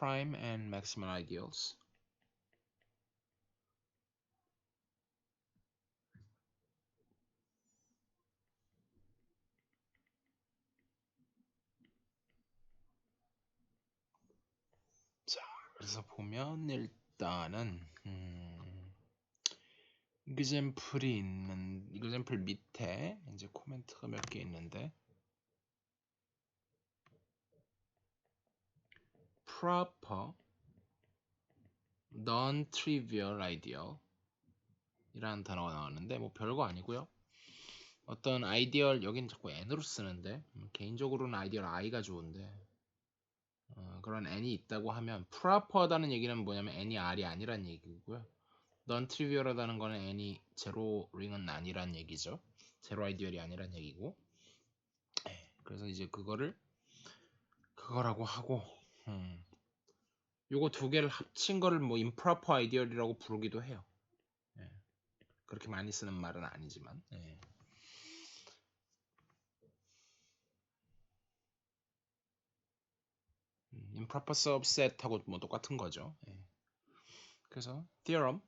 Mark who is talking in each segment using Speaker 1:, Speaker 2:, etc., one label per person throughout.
Speaker 1: prime and maximal ideals. 자, 그래서 보면 일단은 이그젬플이 있는 이그젬플 밑에 이제 코멘트가 몇 개 있는데 proper non-trivial ideal 이라는 단어가 나왔는데 뭐 별거 아니고요. 어떤 아이디얼 여긴 자꾸 n으로 쓰는데 개인적으로는 아이디얼 i가 좋은데 그런 n이 있다고 하면 proper하다는 얘기는 뭐냐면 n이 r이 아니란 얘기고요. non-trivial하다는 거는 n이 제로 링은 아니란 얘기죠. 제로 아이디얼이 아니란 얘기고. 그래서 이제 그거라고 하고 요거 두 개를 합친 거를 뭐 improper 아이디얼이라고 부르기도 해요. 그렇게 많이 쓰는 말은 아니지만. improper subset하고 뭐 똑같은 거죠. 그래서 theorem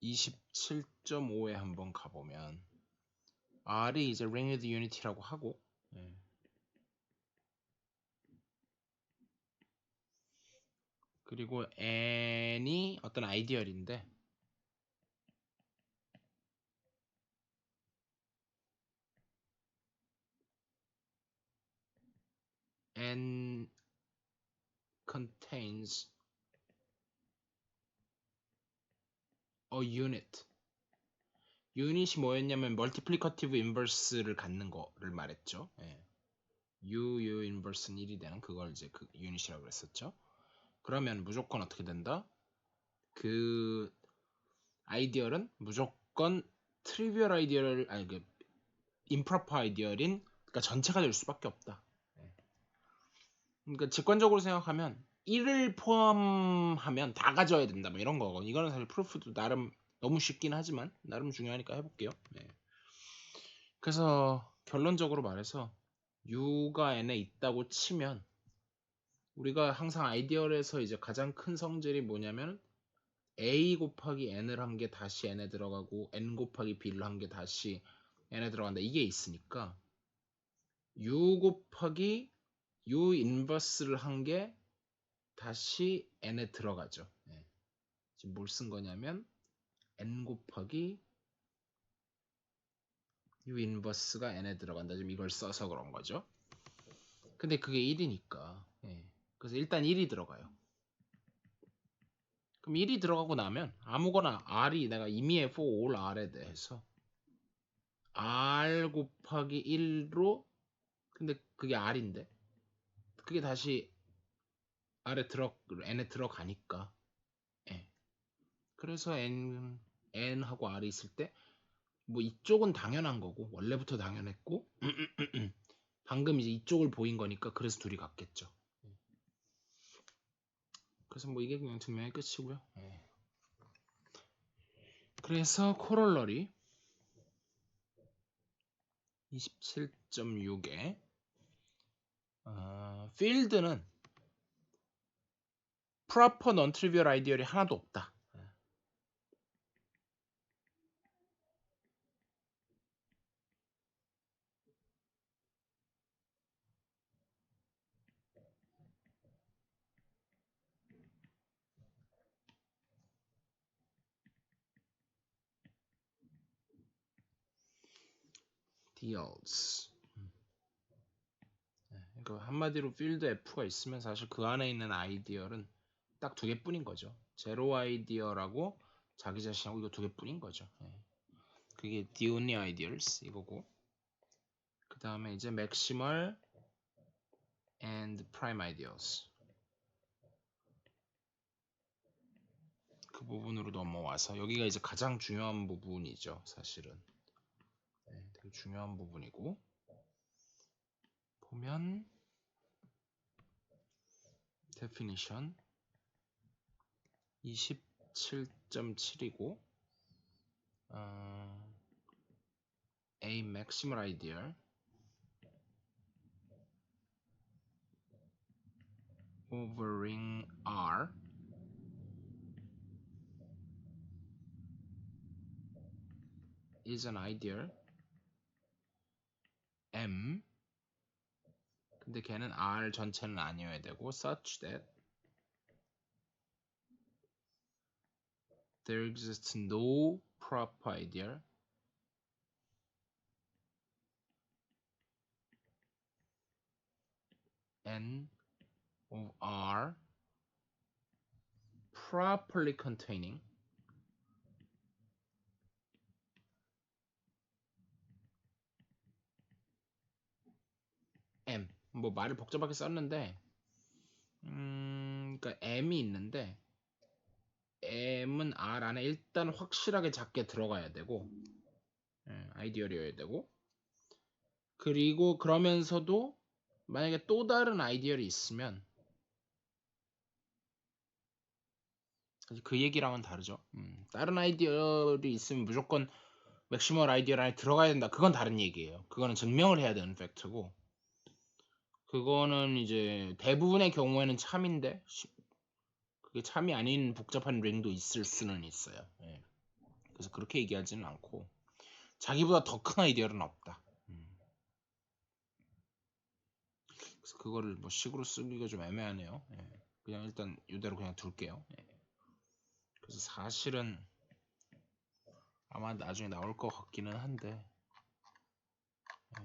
Speaker 1: 27.5에 한번 가보면 R이 이제 ringed unity라고 하고 그리고 n이 어떤 아이디얼인데 n contains a unit. 유닛이 뭐였냐면 멀티플리커티브 인버스를 갖는 거를 말했죠. U 인버스는 1이 되는 그걸 이제 그 유닛이라고 그랬었죠. 그러면 무조건 어떻게 된다? 그 아이디얼은 무조건 트리비얼 아이디얼 아니 그 임프로퍼 아이디얼인 그러니까 전체가 될 수밖에 없다. 그러니까 직관적으로 생각하면 1을 포함하면 다 가져야 된다 뭐 이런 거고 이거는 사실 프루프도 나름 너무 쉽긴 하지만 나름 중요하니까 해볼게요. 그래서 결론적으로 말해서 U가 N에 있다고 치면 우리가 항상 아이디얼에서 이제 가장 큰 성질이 뭐냐면 A 곱하기 N을 한 게 다시 N에 들어가고 N 곱하기 B를 한 게 다시 N에 들어간다 이게 있으니까 U 곱하기 U 인버스를 한 게 다시 N에 들어가죠. 지금 뭘 쓴 거냐면 N 곱하기 U 인버스가 N에 들어간다. 지금 이걸 써서 그런 거죠. 근데 그게 1이니까 그래서 일단 1이 들어가요. 그럼 1이 들어가고 나면 아무거나 R이 내가 이미 for all R에 대해서 R 곱하기 1로 근데 그게 R인데 그게 다시 N에 들어가니까 그래서 N하고 R이 있을 때 뭐 이쪽은 당연한 거고 원래부터 당연했고 방금 이제 이쪽을 보인 거니까 그래서 둘이 같겠죠. 그래서 뭐 이게 그냥 증명의 끝이고요. 그래서 코롤러리 27.6에 필드는 proper non-trivial 아이디얼이 하나도 없다. deals. 그러니까 한마디로 필드 F가 있으면 사실 그 안에 있는 아이디얼은 딱 두 개뿐인 거죠. 제로 아이디얼하고 자기 자신하고 이거 두 개뿐인 거죠. 그게 the only ideals 이거고 그 다음에 이제 maximal and prime ideals 그 부분으로 넘어와서 여기가 이제 가장 중요한 부분이죠. 사실은 되게 중요한 부분이고 보면 definition 27.7이고 A maximal ideal over ring R is an ideal M, 근데 걔는 R 전체는 아니어야 되고 such that there exists no proper ideal N of R properly containing M. 뭐 말을 복잡하게 썼는데 그러니까 M이 있는데 M은 R 안에 일단 확실하게 작게 들어가야 되고 아이디얼이어야 되고, 그리고 그러면서도 만약에 또 다른 아이디얼이 있으면 그 얘기랑은 다르죠. 다른 아이디얼이 있으면 무조건 맥시멀 아이디얼 안에 들어가야 된다. 그건 다른 얘기예요. 그거는 증명을 해야 되는 팩트고, 그거는 이제 대부분의 경우에는 참인데 그게 참이 아닌 복잡한 링도 있을 수는 있어요. 예. 그래서 그렇게 얘기하지는 않고 자기보다 더 큰 아이디얼은 없다. 그래서 그거를 뭐 식으로 쓰기가 좀 애매하네요. 예. 그냥 일단 이대로 그냥 둘게요. 예. 그래서 사실은 아마 나중에 나올 것 같기는 한데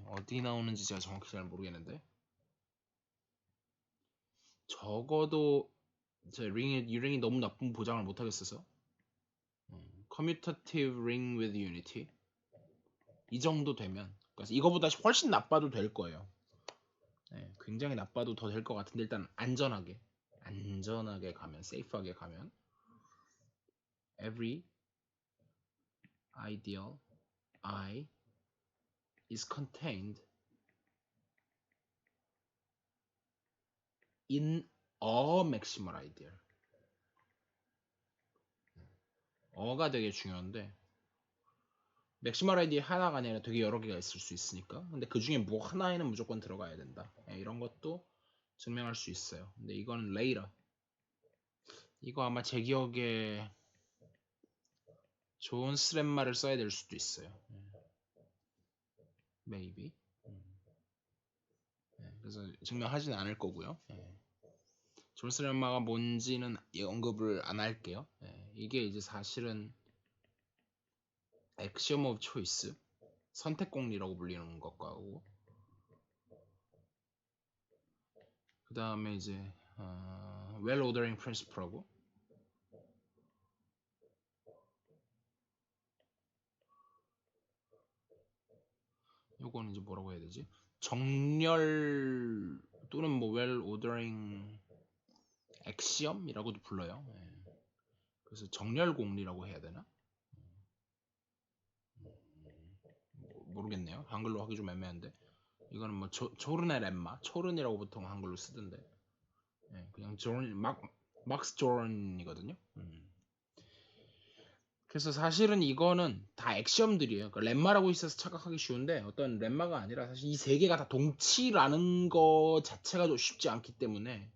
Speaker 1: 어디 나오는지 제가 정확히 잘 모르겠는데, 적어도 제 링이 너무 나쁜 보장을 못 하겠어서 commutative ring with unity 이 정도 되면, 그래서 이거보다 훨씬 나빠도 될 거예요. 굉장히 나빠도 더 될 것 같은데 일단 안전하게 가면, safe하게 가면 every ideal I is contained in a maximal ideal. 어가 되게 중요한데 맥시멀 아이디어 하나가 아니라 되게 여러 개가 있을 수 있으니까, 근데 그 중에 뭐 하나에는 무조건 들어가야 된다. 이런 것도 증명할 수 있어요. 근데 이건 later. 이거 아마 제 기억에 좋은 스랩말을 써야 될 수도 있어요. maybe. 그래서 증명하지는 않을 거고요. 좋은 스랩말가 뭔지는 언급을 안 할게요. 이게 이제 사실은 axiom of choice, 선택 공리라고 불리는 것과 하고, 그 다음에 이제 well ordering principle하고, 요거는 이제 뭐라고 해야 되지? 정렬 또는 뭐 well ordering axiom이라고도 불러요. 그래서 정렬 공리라고 해야 되나? 모르겠네요. 한글로 하기 좀 애매한데, 이거는 뭐 조른의 렘마, 초른이라고 보통 한글로 쓰던데, 그냥 조른, 막스 조른이거든요. 그래서 사실은 이거는 다 액시엄들이에요. 그러니까 렘마라고 있어서 착각하기 쉬운데 어떤 렘마가 아니라 사실 이 세 개가 다 동치라는 거 자체가 좀 쉽지 않기 때문에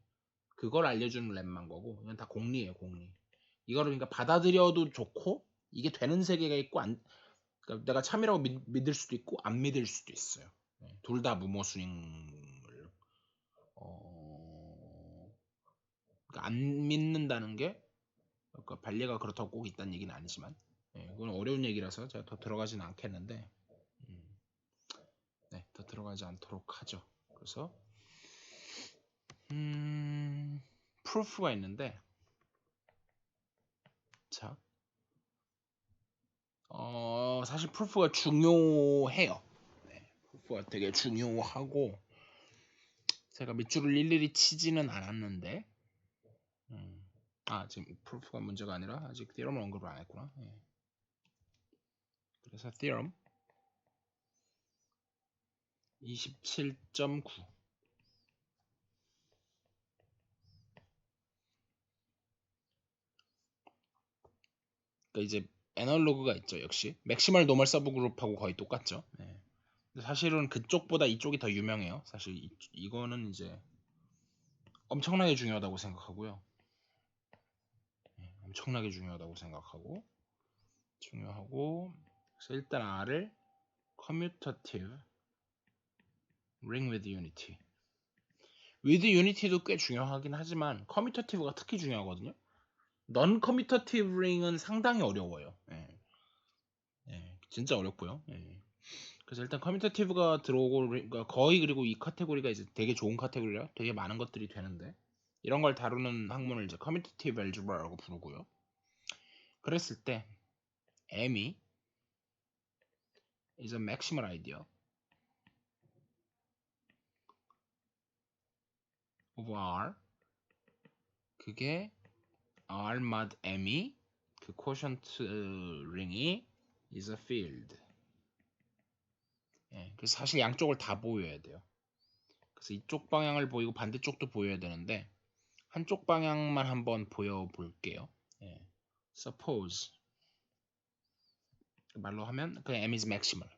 Speaker 1: 그걸 알려주는 렘마인 거고, 이건 다 공리예요, 공리. 이거를 그러니까 받아들여도 좋고, 이게 되는 세계가 있고, 그러니까 내가 참이라고 믿을 수도 있고 안 믿을 수도 있어요. 둘 다 무모 스윙을 그러니까 안 믿는다는 게, 그러니까 발리가 그렇다고 꼭 있다는 얘기는 아니지만, 그건 어려운 얘기라서 제가 더 들어가지는 않겠는데, 더 들어가지 않도록 하죠. 그래서 프루프가 있는데, 자, 사실 프루프가 중요해요. 프루프가 되게 중요하고 제가 밑줄을 일일이 치지는 않았는데, 지금 프루프가 문제가 아니라 아직 theorem을 언급을 안 했구나. 그래서 theorem 27.9. 그러니까 이제 애널로그가 있죠. 역시 맥시멀 노멀 서브 그룹하고 거의 똑같죠. 근데 사실은 그쪽보다 이쪽이 더 유명해요. 사실 이거는 이제 엄청나게 중요하다고 생각하고요. 엄청나게 중요하다고 생각하고 그래서 일단 R을 commutative ring with unity. with unity도 꽤 중요하긴 하지만 commutative가 특히 중요하거든요. non commutative ring은 상당히 어려워요. 진짜 어렵고요. 그래서 일단 커뮤니티브가 들어오고 그러니까 거의 그리고 이 카테고리가 이제 되게 좋은 카테고리라 되게 많은 것들이 되는데 이런 걸 다루는 학문을 이제 커뮤니티브 알제브라라고 부르고요. 그랬을 때 M이 is a maximal idea of R. 그게 R mod M이 그 quotient ring이 is a field. 그래서 사실 양쪽을 다 보여야 돼요. 그래서 이쪽 방향을 보이고 반대쪽도 보여야 되는데 한쪽 방향만 한번 보여볼게요. Suppose 말로 하면 그냥 M is maximal.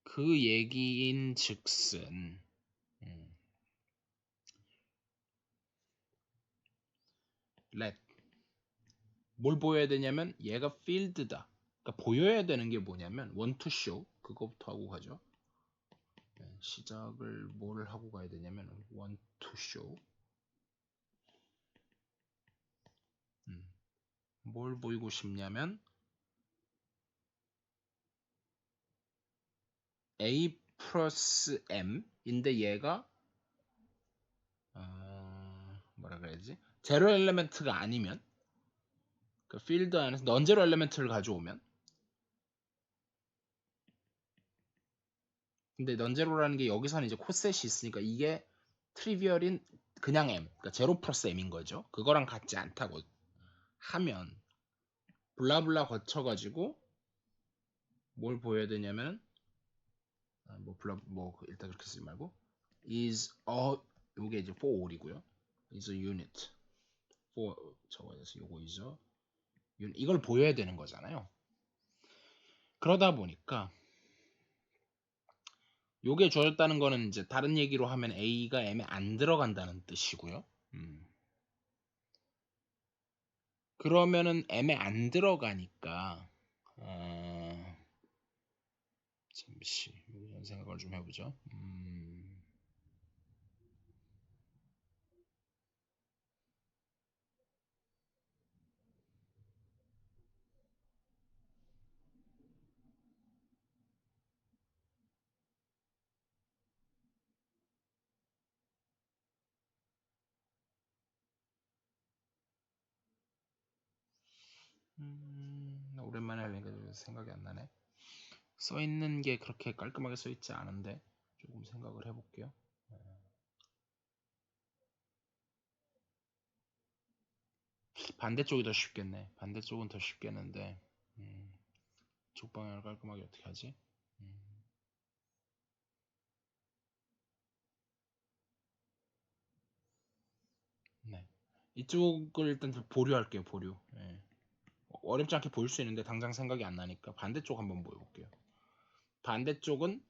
Speaker 1: 그 얘기인 즉슨 let 뭘 보여야 되냐면 얘가 field다. 그러니까 보여야 되는 게 뭐냐면 want to show 그거부터 하고 가죠. 시작을 뭘 하고 가야 되냐면 want to show 뭘 보이고 싶냐면 A 플러스 M인데 얘가 뭐라 그래야지? 제로 엘리멘트가 아니면 그 필드 안에서 넌제로 엘리멘트를 가져오면 근데 넌제로라는 게 여기서는 이제 코셋이 있으니까 이게 트리비얼인 그냥 M 그러니까 제로 플러스 M인 거죠. 그거랑 같지 않다고 하면 블라블라 거쳐가지고 뭘 보여야 되냐면 뭐 일단 그렇게 쓰지 말고 is a 요게 이제 for all이고요. is a unit for 적어서 요거 is a unit 이걸 보여야 되는 거잖아요. 그러다 보니까 요게 주어졌다는 거는 이제 다른 얘기로 하면 A가 M에 안 들어간다는 뜻이고요. 그러면은 M에 안 들어가니까 잠시 이런 생각을 좀 해보죠. 오랜만에 하려니까 생각이 안 나네. 써 있는 게 그렇게 깔끔하게 써 있지 않은데 조금 생각을 해볼게요. 반대쪽이 더 쉽겠네. 반대쪽은 더 쉽겠는데 쪽 방향을 깔끔하게 어떻게 하지? 네. 이쪽을 일단 보류할게요. 보류. 어렵지 않게 보일 수 있는데 당장 생각이 안 나니까 반대쪽 한번 보여볼게요. 반대쪽은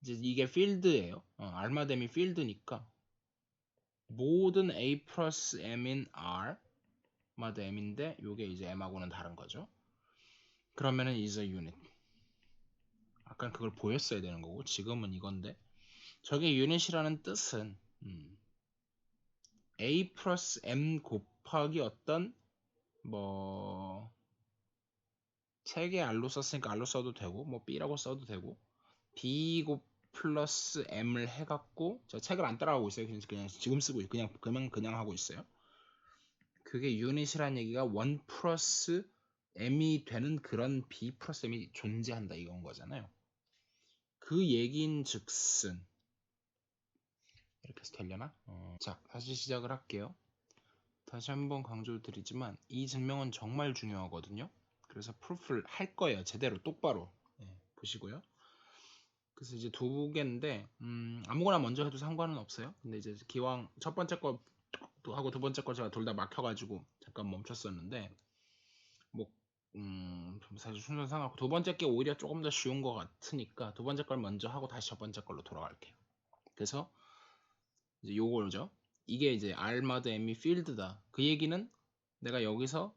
Speaker 1: 이제 이게 필드예요. 알마뎀이 필드니까 모든 A 플러스 M인 R 마다 M인데 요게 이제 M하고는 다른 거죠. 그러면은 is a unit. 아까 그걸 보였어야 되는 거고 지금은 이건데 저게 unit이라는 뜻은 A 플러스 M 곱하기 어떤 뭐 책에 R로 썼으니까 R로 써도 되고 뭐 B라고 써도 되고 B 곱 플러스 M을 해갖고 제가 책을 안 따라가고 있어요. 그냥 지금 쓰고 그냥 하고 있어요. 그게 유닛이라는 얘기가 1 플러스 M이 되는 그런 B 플러스 M이 존재한다 이건 거잖아요. 그 얘기인 즉슨 이렇게 해서 되려나? 자 다시 시작을 할게요. 다시 한번 강조드리지만 이 증명은 정말 중요하거든요. 그래서 프루프를 할 거예요. 제대로 똑바로 보시고요. 그래서 이제 두 개인데 아무거나 먼저 해도 상관은 없어요. 근데 이제 기왕 첫 번째 거 하고 두 번째 거 제가 둘 다 막혀가지고 잠깐 멈췄었는데 뭐 사실 순서 상하고 두 번째 게 오히려 조금 더 쉬운 것 같으니까 두 번째 걸 먼저 하고 다시 첫 번째 걸로 돌아갈게요. 그래서 이제 요거죠. 이게 이제 armed m이 field다. 그 얘기는 내가 여기서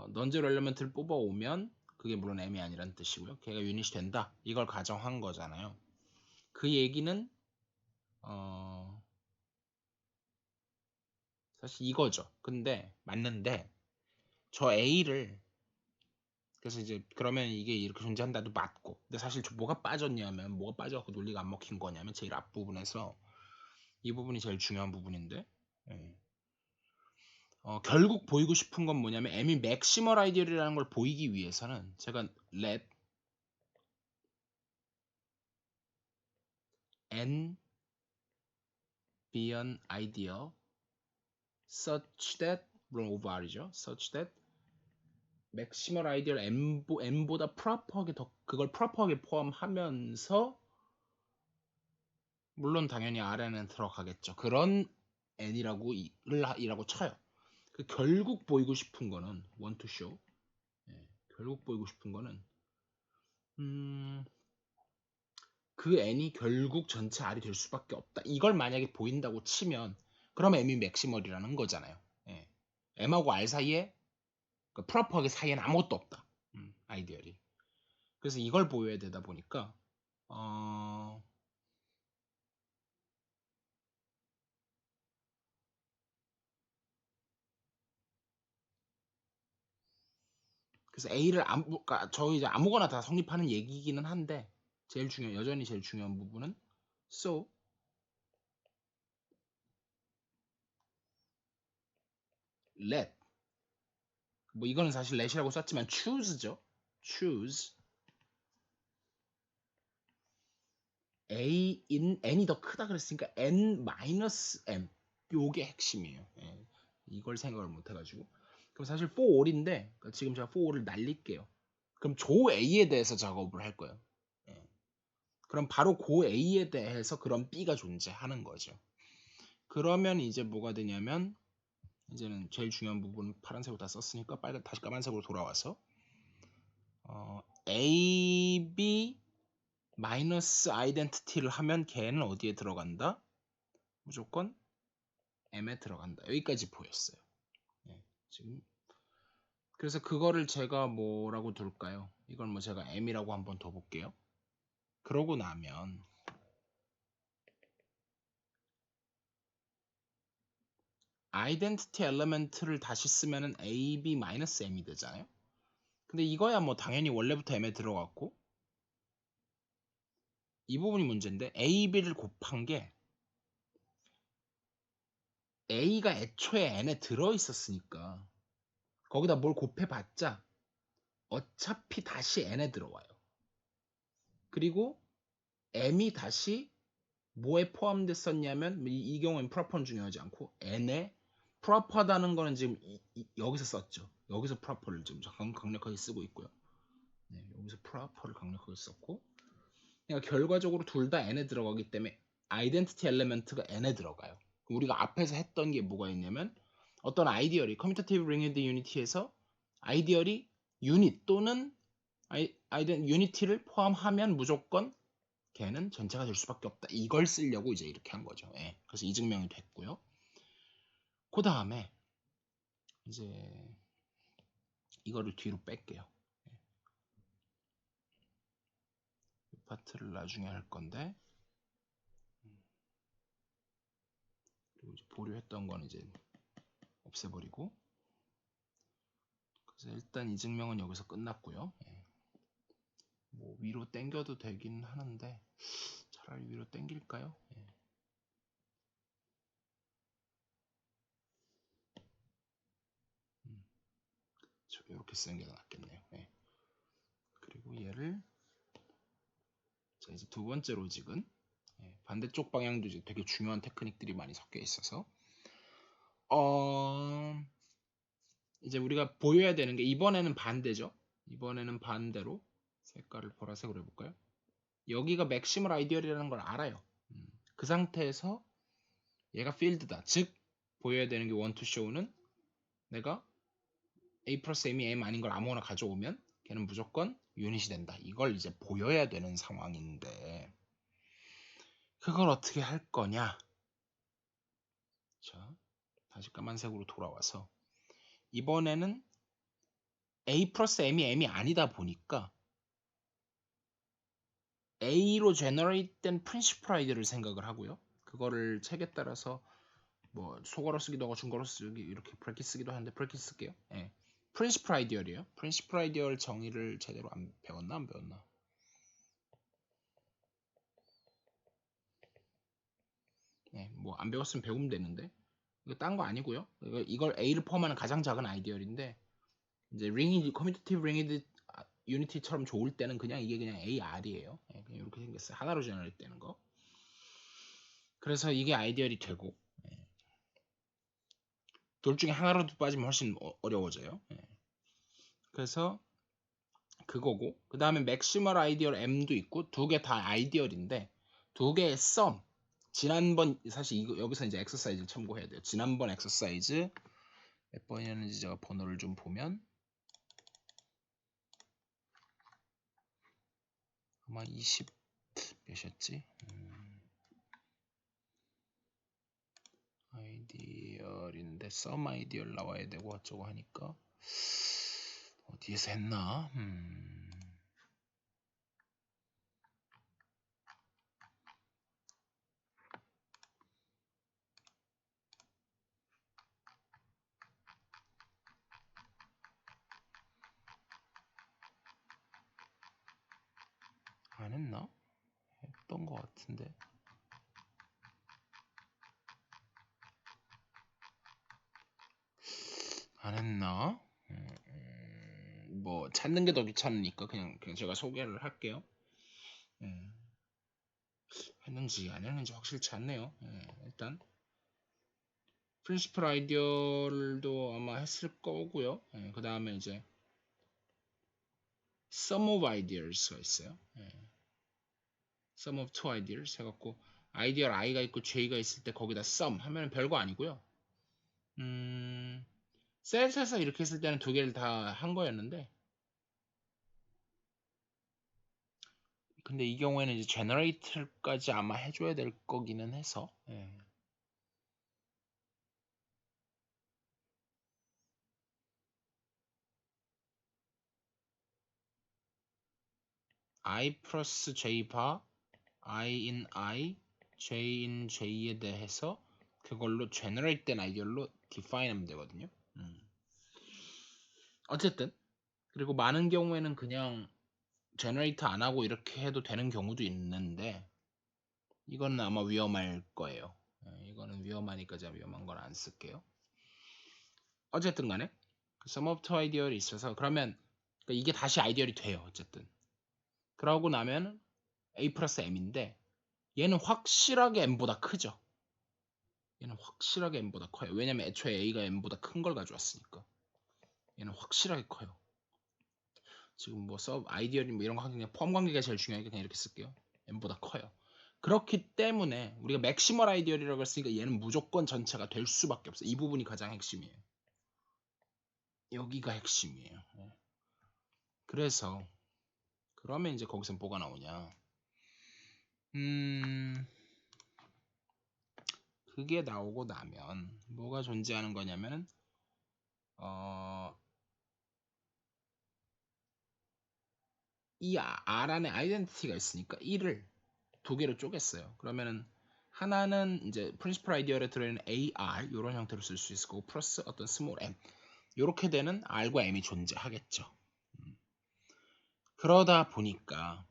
Speaker 1: non-zero element를 뽑아오면 그게 물론 m이 아니란 뜻이고요. 걔가 유닛이 된다. 이걸 가정한 거잖아요. 그 얘기는 사실 이거죠. 근데 맞는데 저 A를 그래서 이제 그러면 이게 이렇게 존재한다도 맞고 근데 사실 뭐가 빠졌냐면 뭐가 빠져서 논리가 안 먹힌 거냐면 제일 앞부분에서 이 부분이 제일 중요한 부분인데 예. 결국 보이고 싶은 건 뭐냐면 m이 맥시멀 아이디어라는 걸 보이기 위해서는 제가 let n be an ideal such that 물론 over r이죠. such that 맥시멀 아이디어를 n보다 프로퍼하게 더 그걸 프로퍼하게 포함하면서 물론 당연히 R에는 들어가겠죠. 그런 n이라고 쳐요. 그 결국 보이고 싶은 거는 want to show 결국 보이고 싶은 거는 그 n이 결국 전체 R이 될 수밖에 없다. 이걸 만약에 보인다고 치면 그러면 m이 맥시멀이라는 거잖아요. 예. m하고 R 사이에 그 프로퍼하게 사이에는 아무것도 없다. 아이디어리. 그래서 이걸 보여야 되다 보니까 그래서 A를 그러니까 저희 이제 아무거나 다 성립하는 얘기기는 한데 여전히 제일 중요한 부분은 so let 뭐 이거는 사실 let이라고 썼지만 choose죠. choose A in n이 더 크다 그랬으니까 n 마이너스 m 요게 핵심이에요. 예. 이걸 생각을 못 해가지고 그럼 사실 for all인데 그러니까 지금 제가 for all을 날릴게요. 그럼 조 A에 대해서 작업을 할 거예요. 예. 그럼 바로 고 A에 대해서 그런 B가 존재하는 거죠. 그러면 이제 뭐가 되냐면 이제는 제일 중요한 부분 파란색으로 다 썼으니까 다시 까만색으로 돌아와서 A, B 마이너스 아이덴티티를 하면 걔는 어디에 들어간다? 무조건 M에 들어간다. 여기까지 보였어요. 예, 지금 그래서 그거를 제가 뭐라고 둘까요? 이걸 뭐 제가 M이라고 한번 더 볼게요. 그러고 나면 아이덴티티 엘리멘트를 다시 쓰면은 AB 마이너스 M이 되잖아요. 근데 이거야 뭐 당연히 원래부터 M에 들어갔고 이 부분이 문제인데 A, B를 곱한 게 A가 애초에 N에 들어있었으니까 거기다 뭘 곱해봤자 어차피 다시 N에 들어와요. 그리고 M이 다시 뭐에 포함됐었냐면 이 경우엔 프로퍼는 중요하지 않고 N에 프로퍼하다는 거는 지금 여기서 썼죠. 여기서 프로퍼를 지금 강력하게 쓰고 있고요. 네, 여기서 프로퍼를 강력하게 썼고 그러니까 결과적으로 둘 다 n에 들어가기 때문에 아이덴티티 엘리멘트가 n에 들어가요. 우리가 앞에서 했던 게 뭐가 있냐면 어떤 아이디얼이 커뮤니티브 링헤드 유니티에서 아이디얼이 유닛 또는 유니티를 포함하면 무조건 걔는 전체가 될 수밖에 없다. 이걸 쓰려고 이제 이렇게 한 거죠. 예. 그래서 이 증명이 됐고요. 그 다음에 이제 이거를 뒤로 뺄게요. 이 파트를 나중에 할 건데 그리고 이제 보류했던 건 이제 없애버리고 그래서 일단 이 증명은 여기서 끝났고요. 예. 뭐 위로 당겨도 되긴 하는데 차라리 위로 당길까요? 예. 이렇게 쓰는 게 낫겠네요. 예. 그리고 얘를 자 이제 두 번째 로직은 반대쪽 방향도 이제 되게 중요한 테크닉들이 많이 섞여 있어서 이제 우리가 보여야 되는 게 이번에는 반대죠. 이번에는 반대로 색깔을 보라색으로 해볼까요? 여기가 맥시멀 아이디얼이라는 걸 알아요. 그 상태에서 얘가 필드다. 즉 보여야 되는 게 원투 쇼우는 내가 A 플러스 M이 M 아닌 걸 아무거나 가져오면 걔는 무조건 유닛이 된다. 이걸 이제 보여야 되는 상황인데 그걸 어떻게 할 거냐? 다시 까만색으로 돌아와서 이번에는 A 플러스 M이 M이 아니다 보니까 A로 제너레이트된 프린시플 아이디어를 생각을 하고요. 그거를 책에 따라서 뭐 소괄호 쓰기도 하고 중괄호 쓰기 이렇게 브래킷 쓰기도 하는데 브래킷 쓸게요. 예. 프린시플 아이디어이에요. 프린시플 아이디어 정의를 제대로 안 배웠나 안 배웠나? 네, 뭐 안 배웠으면 배우면 되는데 이거 딴 거 아니고요. 이걸 A를 포함하는 가장 작은 아이디어인데 이제 링이 커뮤니티브 링이드 유니티처럼 좋을 때는 그냥 이게 그냥 AR이에요. 네, 그냥 이렇게 생겼어요. 하나로 제너레이트 되는 거. 그래서 이게 아이디어이 되고 둘 중에 하나라도 빠지면 훨씬 어려워져요. 그래서 그거고 그 다음에 맥시멀 아이디얼 M도 있고 두 개 다 아이디얼인데 두 개의 썸 지난번 사실 이거 여기서 이제 엑서사이즈를 참고해야 돼요. 지난번 엑서사이즈 몇 번이었는지 제가 번호를 좀 보면 아마 20 몇이었지? 아이디얼인데 썸 아이디얼 나와야 되고 어쩌고 하니까 어디에서 했나? 안 했나? 했던 것 같은데 안 했나? 뭐 찾는 게 더 귀찮으니까 그냥 제가 소개를 할게요. 했는지 안 했는지 확실치 않네요. 일단 프린시플 아이디어도 아마 했을 거고요. 그 다음에 이제 sum of ideas가 있어요. sum of two ideas 해갖고 아이디어 i가 있고 j가 있을 때 거기다 sum 하면 별거 아니고요. 셋에서 이렇게 했을 때는 두 개를 다 한 거였는데 근데 이 경우에는 이제 generator까지 아마 해줘야 될 거기는 해서 I 플러스 J 바 I in I, J in J에 대해서 그걸로 generate 된 아이디어로 define 하면 되거든요. 어쨌든 그리고 많은 경우에는 그냥 generate 안 하고 이렇게 해도 되는 경우도 있는데 이거는 아마 위험할 거예요. 이거는 위험하니까 제가 위험한 건 안 쓸게요. 어쨌든 간에 sum of two 아이디어이 있어서 그러면 그러니까 이게 다시 아이디어이 돼요. 어쨌든 그러고 나면 A 플러스 M인데 얘는 확실하게 M보다 크죠. 얘는 확실하게 M보다 커요. 왜냐면 애초에 A가 M보다 큰 걸 가져왔으니까. 얘는 확실하게 커요. 지금 뭐 서브 아이디어리 뭐 이런 거 하기 그냥 포함 관계가 제일 중요하니까 그냥 이렇게 쓸게요. M보다 커요. 그렇기 때문에 우리가 맥시멀 아이디어리라고 했으니까 얘는 무조건 전체가 될 수밖에 없어요. 이 부분이 가장 핵심이에요. 여기가 핵심이에요. 그래서 그러면 이제 거기서 뭐가 나오냐? 그게 나오고 나면 뭐가 존재하는 거냐면은 이 R 안에 아이덴티티가 있으니까 이를 두 개로 쪼갰어요. 그러면은 하나는 이제 프린시플 아이디어에 들어있는 AR 이런 형태로 쓸 수 있을 거고 플러스 어떤 스몰 m 이렇게 되는 R과 M이 존재하겠죠. 그러다 보니까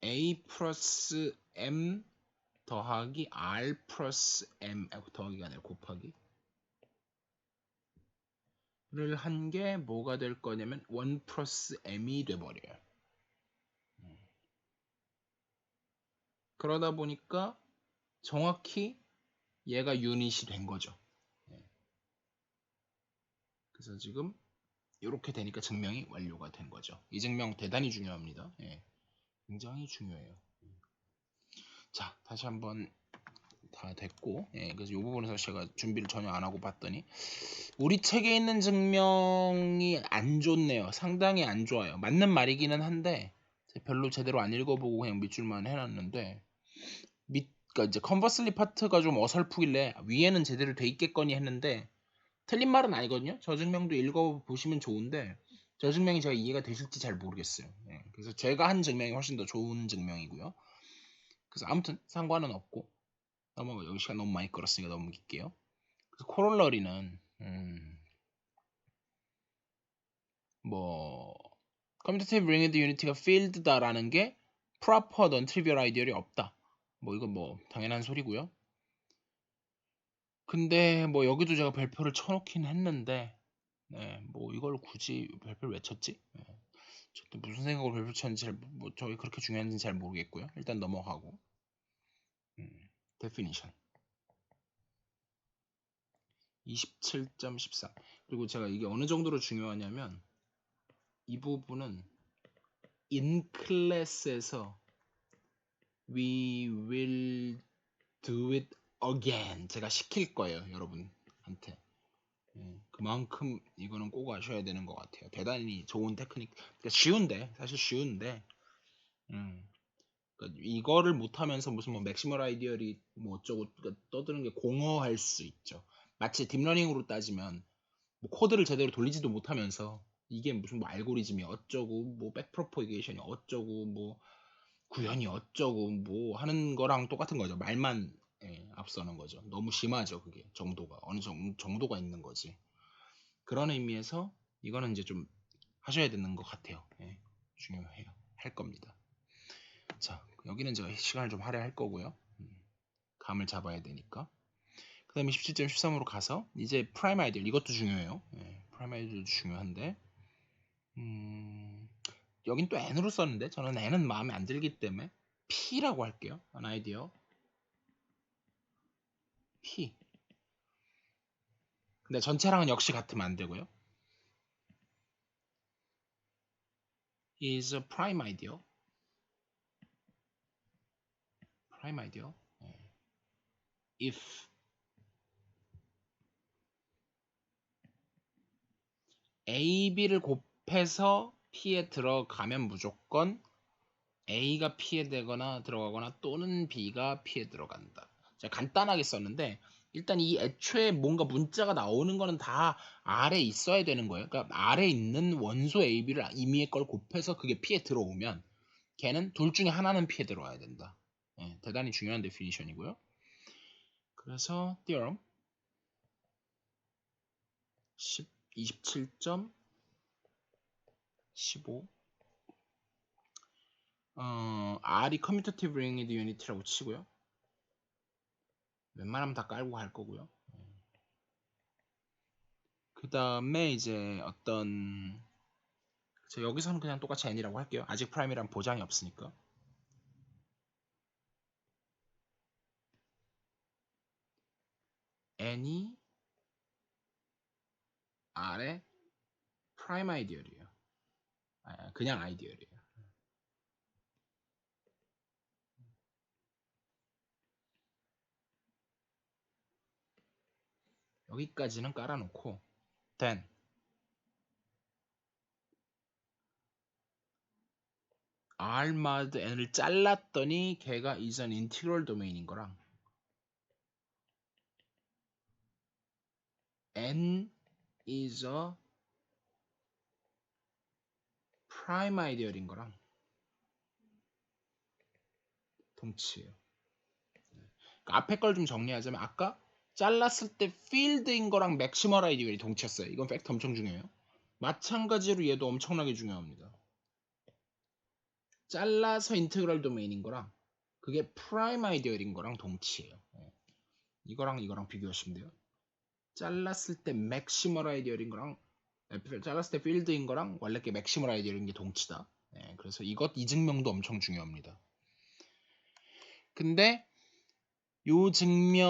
Speaker 1: A 플러스 M 더하기 R 플러스 M 더하기가 아니라 곱하기 를 한 게 뭐가 될 거냐면 1 플러스 M이 돼버려요. 그러다 보니까 정확히 얘가 유닛이 된 거죠. 그래서 지금 이렇게 되니까 증명이 완료가 된 거죠. 이 증명 대단히 중요합니다. 굉장히 중요해요. 자, 다시 한번 다 됐고, 예, 그래서 이 부분에서 제가 준비를 전혀 안 하고 봤더니 우리 책에 있는 증명이 안 좋네요. 상당히 안 좋아요. 맞는 말이기는 한데 별로 제대로 안 읽어보고 그냥 밑줄만 해놨는데 그러니까 이제 컨버슬리 파트가 좀 어설프길래 위에는 제대로 돼 있겠거니 했는데 틀린 말은 아니거든요. 저 증명도 읽어보시면 좋은데 저 증명이 제가 이해가 되실지 잘 모르겠어요. 예, 그래서 제가 한 증명이 훨씬 더 좋은 증명이고요. 그래서 아무튼 상관은 없고 넘어가. 여기 시간 너무 많이 끌었으니까 넘길게요. 그래서 코롤러리는 뭐 Commutative Ringed Unity가 field다라는 게 proper non-trivial ideal이 없다. 뭐 이건 뭐 당연한 소리고요. 근데 뭐 여기도 제가 별표를 쳐놓긴 했는데 네, 뭐 이걸 굳이 별표를 왜 쳤지? 네. 저도 무슨 생각으로 별표 쳤는지 뭐 저희 그렇게 중요한지는 잘 모르겠고요. 일단 넘어가고 definition 27.13 그리고 제가 이게 어느 정도로 중요하냐면 이 부분은 in class에서 we will do it again 제가 시킬 거예요 여러분한테. 그만큼 이거는 꼭 아셔야 되는 것 같아요. 대단히 좋은 테크닉. 그러니까 쉬운데 사실 쉬운데 그러니까 이거를 못하면서 무슨 뭐 맥시멀 아이디얼이 뭐 어쩌고 그러니까 떠드는 게 공허할 수 있죠. 마치 딥러닝으로 따지면 뭐 코드를 제대로 돌리지도 못하면서 이게 무슨 뭐 알고리즘이 어쩌고 뭐 백프로포게이션이 어쩌고 뭐 구현이 어쩌고 뭐 하는 거랑 똑같은 거죠. 말만 앞서는 거죠. 너무 심하죠. 그게 정도가 어느 정도가 있는 거지. 그런 의미에서 이거는 이제 좀 하셔야 되는 것 같아요. 예, 중요해요. 할 겁니다. 자, 여기는 제가 시간을 좀 할애할 거고요. 감을 잡아야 되니까. 그 다음에 17.13으로 가서 이제 프라임 아이디어 이것도 중요해요. 예, 프라임 아이디어도 중요한데 여긴 또 n으로 썼는데 저는 n은 마음에 안 들기 때문에 p라고 할게요. an 아이디어 p. 근데 전체랑은 역시 같으면 안 되고요. is a prime idea. prime idea. if a, b를 곱해서 p에 들어가면 무조건 a가 p에 되거나 들어가거나 또는 b가 p에 들어간다. 제가 간단하게 썼는데 일단 이 애초에 뭔가 문자가 나오는 거는 다 R에 있어야 되는 거예요. 그러니까 R에 있는 원소 A, B를 임의의 걸 곱해서 그게 P에 들어오면 걔는 둘 중에 하나는 P에 들어와야 된다. 예, 대단히 중요한 데피니션이고요. 그래서 theorem 27.15 R이 commutative ringed unity라고 치고요. 웬만하면 다 깔고 갈 거고요. 그 다음에 이제 어떤 여기서는 그냥 똑같이 n이라고 할게요. 아직 프라임이란 보장이 없으니까. n이 r의 프라임 아이디얼이에요. 그냥 아이디얼이에요. 여기까지는 깔아놓고 then r mod n을 잘랐더니 걔가 is an integral domain인 거랑 n is a prime ideal인 거랑 동치예요. 그러니까 앞에 걸 좀 정리하자면 아까 잘랐을 때 field인 거랑 maximal ideal이 동치였어요. 이건 팩트 엄청 중요해요. 마찬가지로 얘도 엄청나게 중요합니다. 잘라서 인테그랄 도메인인 거랑 그게 프라임 아이디얼인 거랑 동치예요. 이거랑 비교하시면 돼요. 잘랐을 때 맥시멀 아이디얼인 거랑 잘랐을 때 필드인 거랑 원래 게 맥시멀 아이디얼인 게 동치다. 그래서 이 증명도 엄청 중요합니다. 근데 요 증명이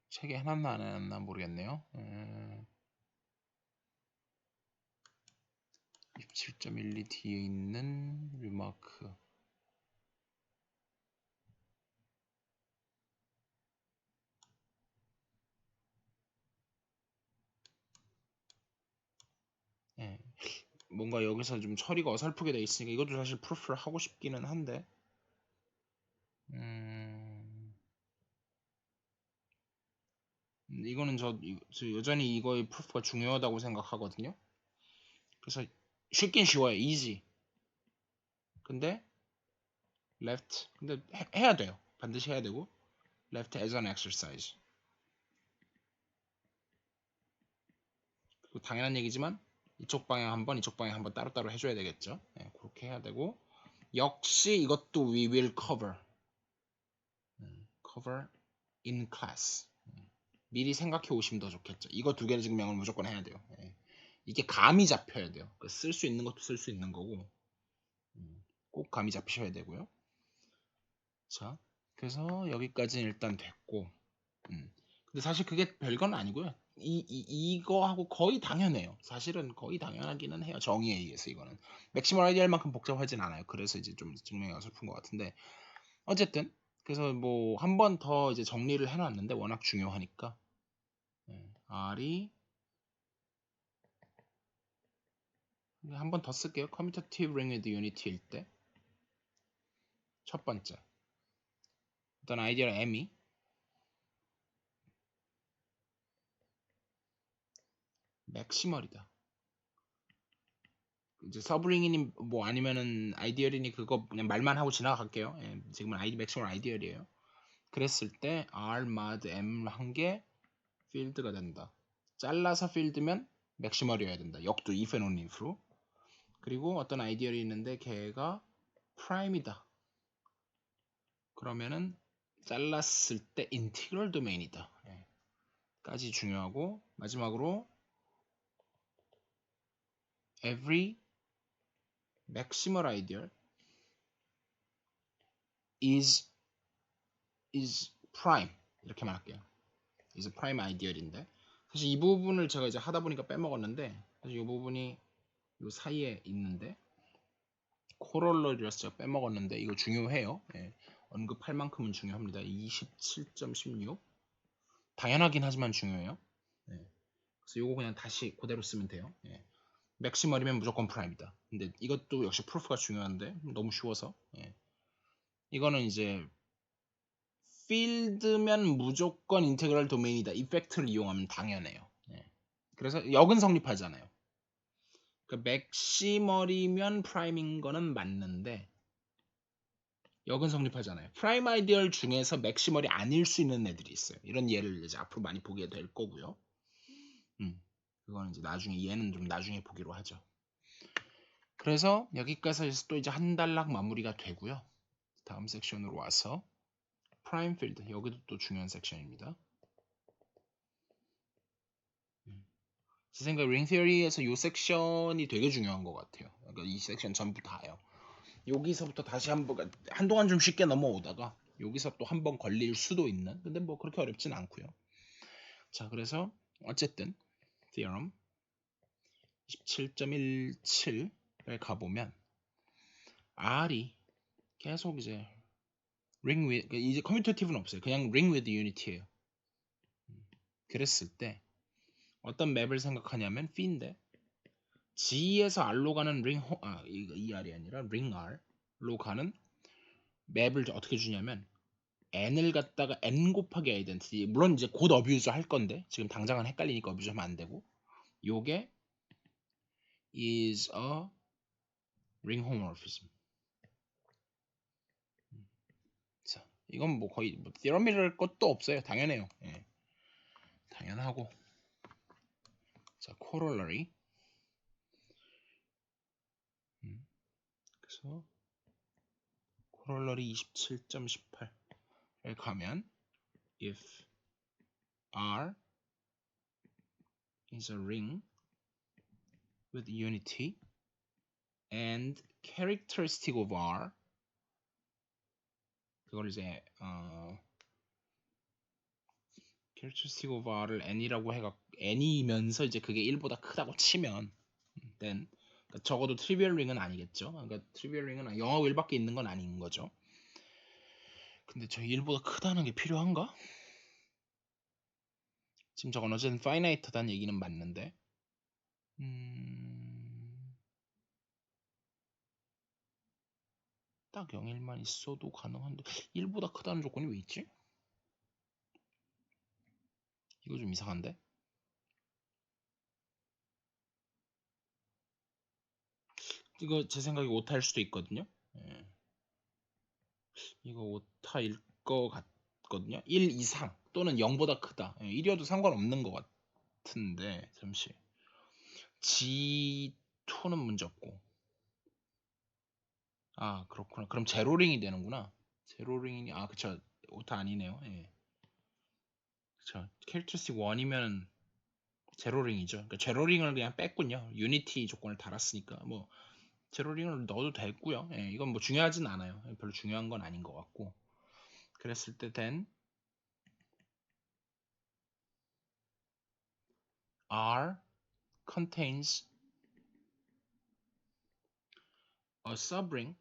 Speaker 1: 책에 해놨나 안 해놨나 모르겠네요. 17.12 뒤에 있는 리마크. 예. 뭔가 여기서 좀 처리가 어설프게 돼 있으니까 이것도 사실 프루프를 하고 싶기는 한데 이거는 저 여전히 이거의 프루프가 중요하다고 생각하거든요. 그래서 쉽긴 쉬워요. easy. 근데 left 근데 해야 돼요. 반드시 해야 되고 left as an exercise. 당연한 얘기지만 이쪽 방향 한번 이쪽 방향 한번 따로따로 해줘야 되겠죠. 네, 그렇게 해야 되고 역시 이것도 we will cover cover in class. 미리 생각해 오시면 더 좋겠죠. 이거 두 개를 증명을 무조건 해야 돼요. 네. 이게 감이 잡혀야 돼요. 쓸 수 있는 것도 쓸 수 있는 거고 꼭 감이 잡히셔야 되고요. 자, 그래서 여기까지는 일단 됐고 근데 사실 그게 별건 아니고요. 이거하고 거의 당연해요. 사실은 거의 당연하기는 해요. 정의에 의해서 이거는. 맥시멀 아이디어할 만큼 복잡하진 않아요. 그래서 이제 좀 증명이 어설픈 것 같은데 어쨌든 그래서 뭐 한 번 더 이제 정리를 해놨는데 워낙 중요하니까 R이 한 번 더 쓸게요. Commutative Ring with Unity일 때 첫 번째 어떤 아이디어의 M이 맥시멀이다. 이제 서브링이니 뭐 아니면은 아이디얼이니 그거 그냥 말만 하고 지나갈게요. 예, 지금은 맥시멀 아이디얼이에요. 그랬을 때 R mod M 한 개 필드가 된다. 잘라서 필드면 맥시멀이어야 된다. 역도 if and only if로. 그리고 어떤 아이디얼이 있는데 걔가 프라임이다. 그러면은 잘랐을 때 인티그럴 도메인이다. 예. 까지 중요하고 마지막으로 every maximal ideal is prime 이렇게 말할게요. is prime ideal인데 사실 이 부분을 제가 이제 하다 보니까 빼먹었는데 사실 이 부분이 이 사이에 있는데 코롤러리라서 제가 빼먹었는데 이거 중요해요. 예. 언급할 만큼은 중요합니다. 27.16 당연하긴 하지만 중요해요. 예. 그래서 이거 그냥 다시 그대로 쓰면 돼요. 예. 맥시멀이면 무조건 프라임이다. 근데 이것도 역시 프루프가 중요한데 너무 쉬워서 예. 이거는 이제 필드면 무조건 인테그럴 도메인이다. 이펙트를 이용하면 당연해요. 예. 그래서 역은 성립하잖아요. 그러니까 맥시멀이면 프라임인 거는 맞는데 역은 성립하잖아요. 프라임 아이디얼 중에서 맥시멀이 아닐 수 있는 애들이 있어요. 이런 예를 이제 앞으로 많이 보게 될 거고요. 그거는 이제 나중에 얘는 좀 나중에 보기로 하죠. 그래서 여기까지 또 이제 한 단락 마무리가 되고요. 다음 섹션으로 와서 프라임 필드 여기도 또 중요한 섹션입니다. 제 생각에 링 티어리에서 이 섹션이 되게 중요한 것 같아요. 그러니까 이 섹션 전부 다요. 여기서부터 다시 한동안 좀 쉽게 넘어오다가 여기서 또 한 번 걸릴 수도 있는 근데 뭐 그렇게 어렵진 않고요. 자 그래서 어쨌든 theorem 27.17에 가보면 R이 계속 이제 ring with 이제 커뮤니티브는 없어요. 그냥 ring with unity예요. 그랬을 때 어떤 맵을 생각하냐면 P인데 G에서 R로 가는 이 R이 아니라 ring R로 가는 맵을 어떻게 주냐면 n을 갖다가 n 곱하기 아이덴티티 물론 이제 곧 어뷰즈 할 건데 지금 당장은 헷갈리니까 어뷰즈 하면 안 되고 요게 is a ring homomorphism. 자, 이건 뭐 거의 뭐 theorem이랄 것도 없어요. 당연해요. 예. 당연하고 자 corollary 그래서 corollary 27.18에 가면 if R is a ring with unity and characteristic of R 그걸 이제 characteristic of R을 n이라고 해가 n이면서 이제 그게 1보다 크다고 치면 then 그러니까 적어도 트리비얼 링은 아니겠죠. 그러니까 트리비얼 링은 영하 1밖에 있는 건 아닌 거죠. 근데 저 1보다 크다는 게 필요한가? 지금 저건 어쨌든 파이나이트다는 얘기는 맞는데 딱 0일만 있어도 가능한데 1보다 크다는 조건이 왜 있지? 이거 좀 이상한데? 이거 제 생각에 오타일 수도 있거든요. 예. 이거 오타일 거 같거든요. 1 이상 또는 0보다 크다. 예, 1이어도 상관없는 것 같은데 잠시 G2는 문제 없고 아 그렇구나. 그럼 제로링이 되는구나. 제로링이 아 그쵸. 오타 아니네요. 예. 그쵸. 캐릭터스틱 1이면 제로링이죠. 그러니까 제로링을 그냥 뺐군요. 유니티 조건을 달았으니까 뭐 제로링을 넣어도 됐고요. 예, 이건 뭐 중요하진 않아요. 별로 중요한 건 아닌 것 같고 그랬을 때 then R contains a subring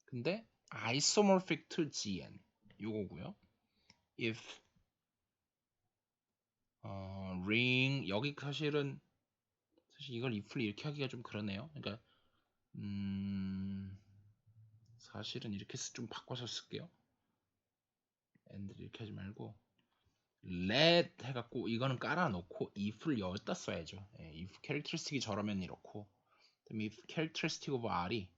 Speaker 1: 근데 isomorphic to GN 요거고요. if ring 여기 사실 이걸 if를 이렇게 하기가 좀 그러네요. 그러니까 사실은 이렇게 좀 바꿔서 쓸게요. and 이렇게 하지 말고 let 해갖고 이거는 깔아놓고 if를 여기다 써야죠. 예, if characteristic이 저러면 이렇고 그다음에 if characteristic of r이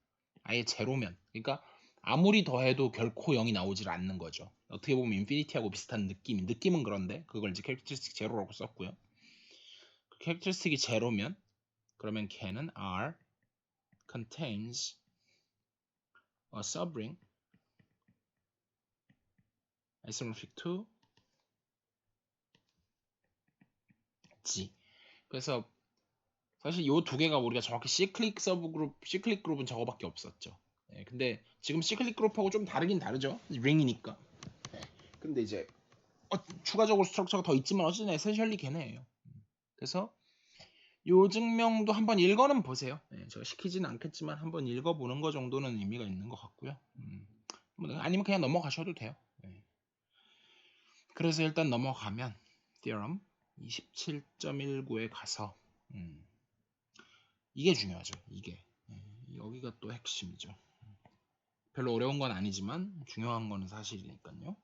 Speaker 1: 아예 제로면 그러니까 아무리 더해도 결코 0이 나오질 않는 거죠. 어떻게 보면 인피니티하고 비슷한 느낌은 그런데 그걸 이제 characteristic 제로라고 썼고요. characteristic이 제로면 그러면 걔는 R contains a subring isomorphic to G. 그래서 사실 요 두 개가 우리가 정확히 C클릭 서브그룹, C클릭 그룹은 저거밖에 없었죠. 예, 근데 지금 C클릭 그룹하고 좀 다르긴 다르죠. 링이니까. 예, 근데 이제 추가적으로 스트럭처가 더 있지만 어쨌든 에센셜리 걔네예요. 그래서 요 증명도 한번 읽어는 보세요. 예, 제가 시키지는 않겠지만 한번 읽어보는 거 정도는 의미가 있는 것 같고요. 아니면 그냥 넘어가셔도 돼요. 예. 그래서 일단 넘어가면 theorem 27.19에 가서 이게 중요하죠. 이게 여기가 또 핵심이죠. 별로 어려운 건 아니지만 중요한 거는 사실이니까요.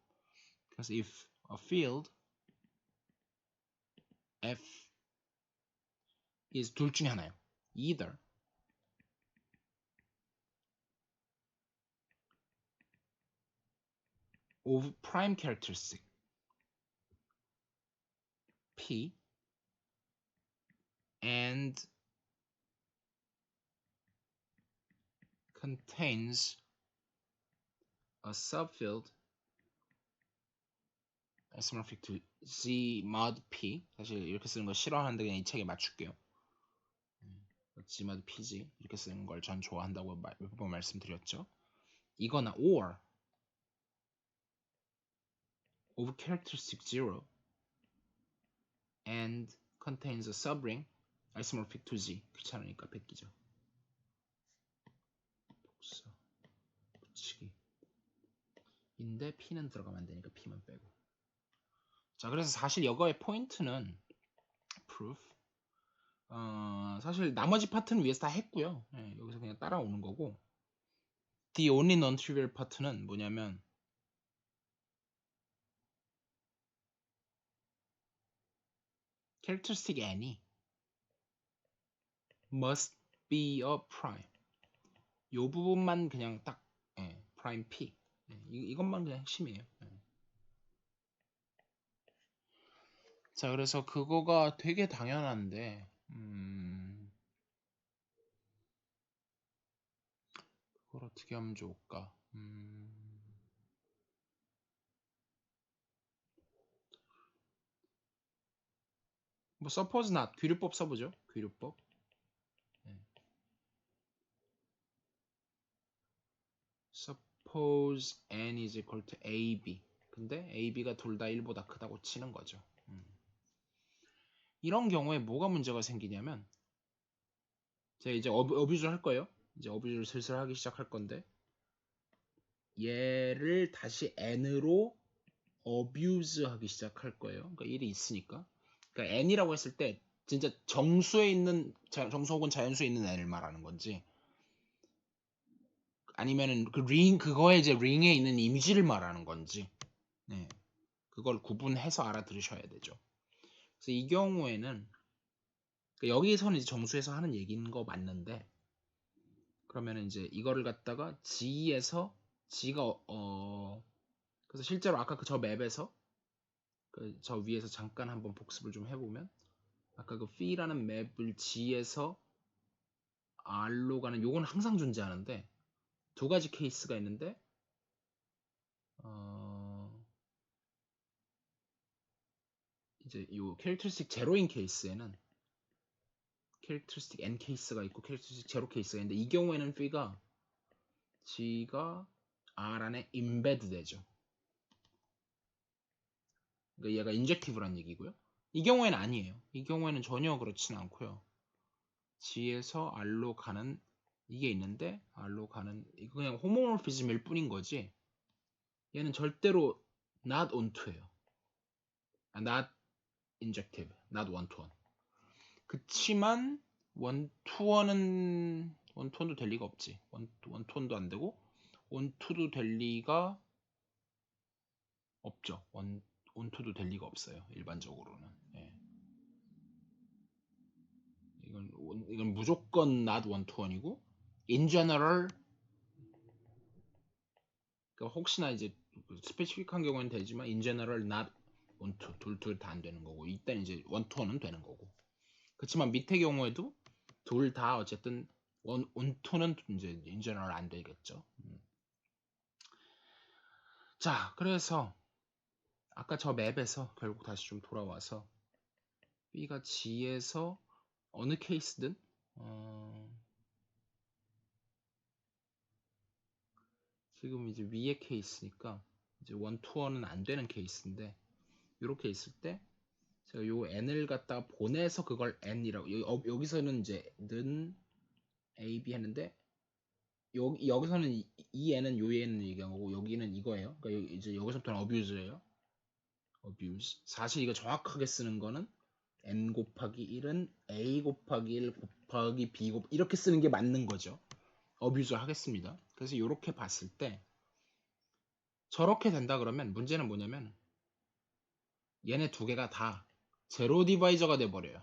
Speaker 1: 그래서 if a field f is 둘 중에 하나요. either of prime characteristic p and contains a subfield isomorphic to Z mod P 사실 이렇게 쓰는 거 싫어하는데 그냥 이 책에 맞출게요. Z mod PG 이렇게 쓰는 걸 전 좋아한다고 몇 번 말씀드렸죠. 이거나 or of characteristic 0 and contains a subring isomorphic to Z 귀찮으니까 뺏기죠. 복사 붙이기 인데 P는 들어가면 안 되니까 P만 빼고 자 그래서 사실 이거의 포인트는 proof 사실 나머지 파트는 위에서 다 했고요. 예, 여기서 그냥 따라오는 거고 the only non-trivial 파트는 뭐냐면 characteristic n이 must be a prime 요 부분만 그냥 딱 prime p 이것만 그냥 핵심이에요. 자 그래서 그거가 되게 당연한데 그걸 어떻게 하면 좋을까? 뭐 suppose not 귀류법 써보죠. 귀류법 suppose n is equal to ab 근데 ab가 둘 다 1보다 크다고 치는 거죠. 이런 경우에 뭐가 문제가 생기냐면 제가 이제 어뷰즈를 할 거예요. 이제 어뷰즈를 슬슬 하기 시작할 건데 얘를 다시 n으로 어뷰즈 하기 시작할 거예요. 그러니까 1이 있으니까. 그러니까 n이라고 했을 때 진짜 정수에 있는 정수 혹은 자연수에 있는 n을 말하는 건지 아니면은 그 링 그거에 이제 링에 있는 이미지를 말하는 건지 네. 그걸 구분해서 알아들으셔야 되죠. 그래서 이 경우에는 그러니까 여기에서는 이제 정수에서 하는 얘기인 거 맞는데 그러면은 이제 이거를 갖다가 G에서 G가 그래서 실제로 아까 그 저 맵에서 그 저 위에서 잠깐 한번 복습을 좀 해보면 아까 그 P라는 맵을 G에서 R로 가는 요건 항상 존재하는데 두 가지 케이스가 있는데 이제 요 캐릭터스틱 제로인 케이스에는 캐릭터스틱 N 케이스가 있고 캐릭터스틱 제로 케이스가 있는데 이 경우에는 P가 G가 R 안에 임베드 되죠. 그러니까 얘가 인젝티브란 얘기고요. 이 경우에는 아니에요. 이 경우에는 전혀 그렇진 않고요. G에서 R로 가는 이게 있는데 R로 가는 이거 그냥 호모모피즘일 뿐인 거지. 얘는 절대로 not onto예요. not injective, not one to one. 그치만 원 투 원은 원 투 원도 될 리가 없지. 원 투 원도 안 되고 원 투도 될 리가 없죠. 원 투도 될 리가 없어요. 일반적으로는. 예. 이건 무조건 not one to one이고 in general 그러니까 혹시나 이제 스페시픽한 경우는 되지만 in general not one to 둘 다 안 되는 거고 이때는 이제 one to one은 되는 거고 그렇지만 밑에 경우에도 둘 다 어쨌든 one to는 이제 in general 안 되겠죠. 자 그래서 아까 저 맵에서 결국 다시 좀 돌아와서 B가 G에서 어느 케이스든 지금 이제 위의 케이스니까 이제 원 투어는 안 되는 케이스인데 이렇게 있을 때 제가 요 n을 갖다가 보내서 그걸 n이라고 여기서는 이제 는 a, b 했는데 여기서는 이 n은 요 n을 얘기한 거고 여기는 이거예요. 그러니까 이제 여기서부터는 abuse예요. abuse. 사실 이거 정확하게 쓰는 거는 n 곱하기 1은 a 곱하기 1 곱하기 b 이렇게 쓰는 게 맞는 거죠. abuse를 하겠습니다. 그래서 이렇게 봤을 때 저렇게 된다 그러면 문제는 뭐냐면 얘네 두 개가 다 제로 디바이저가 돼 버려요.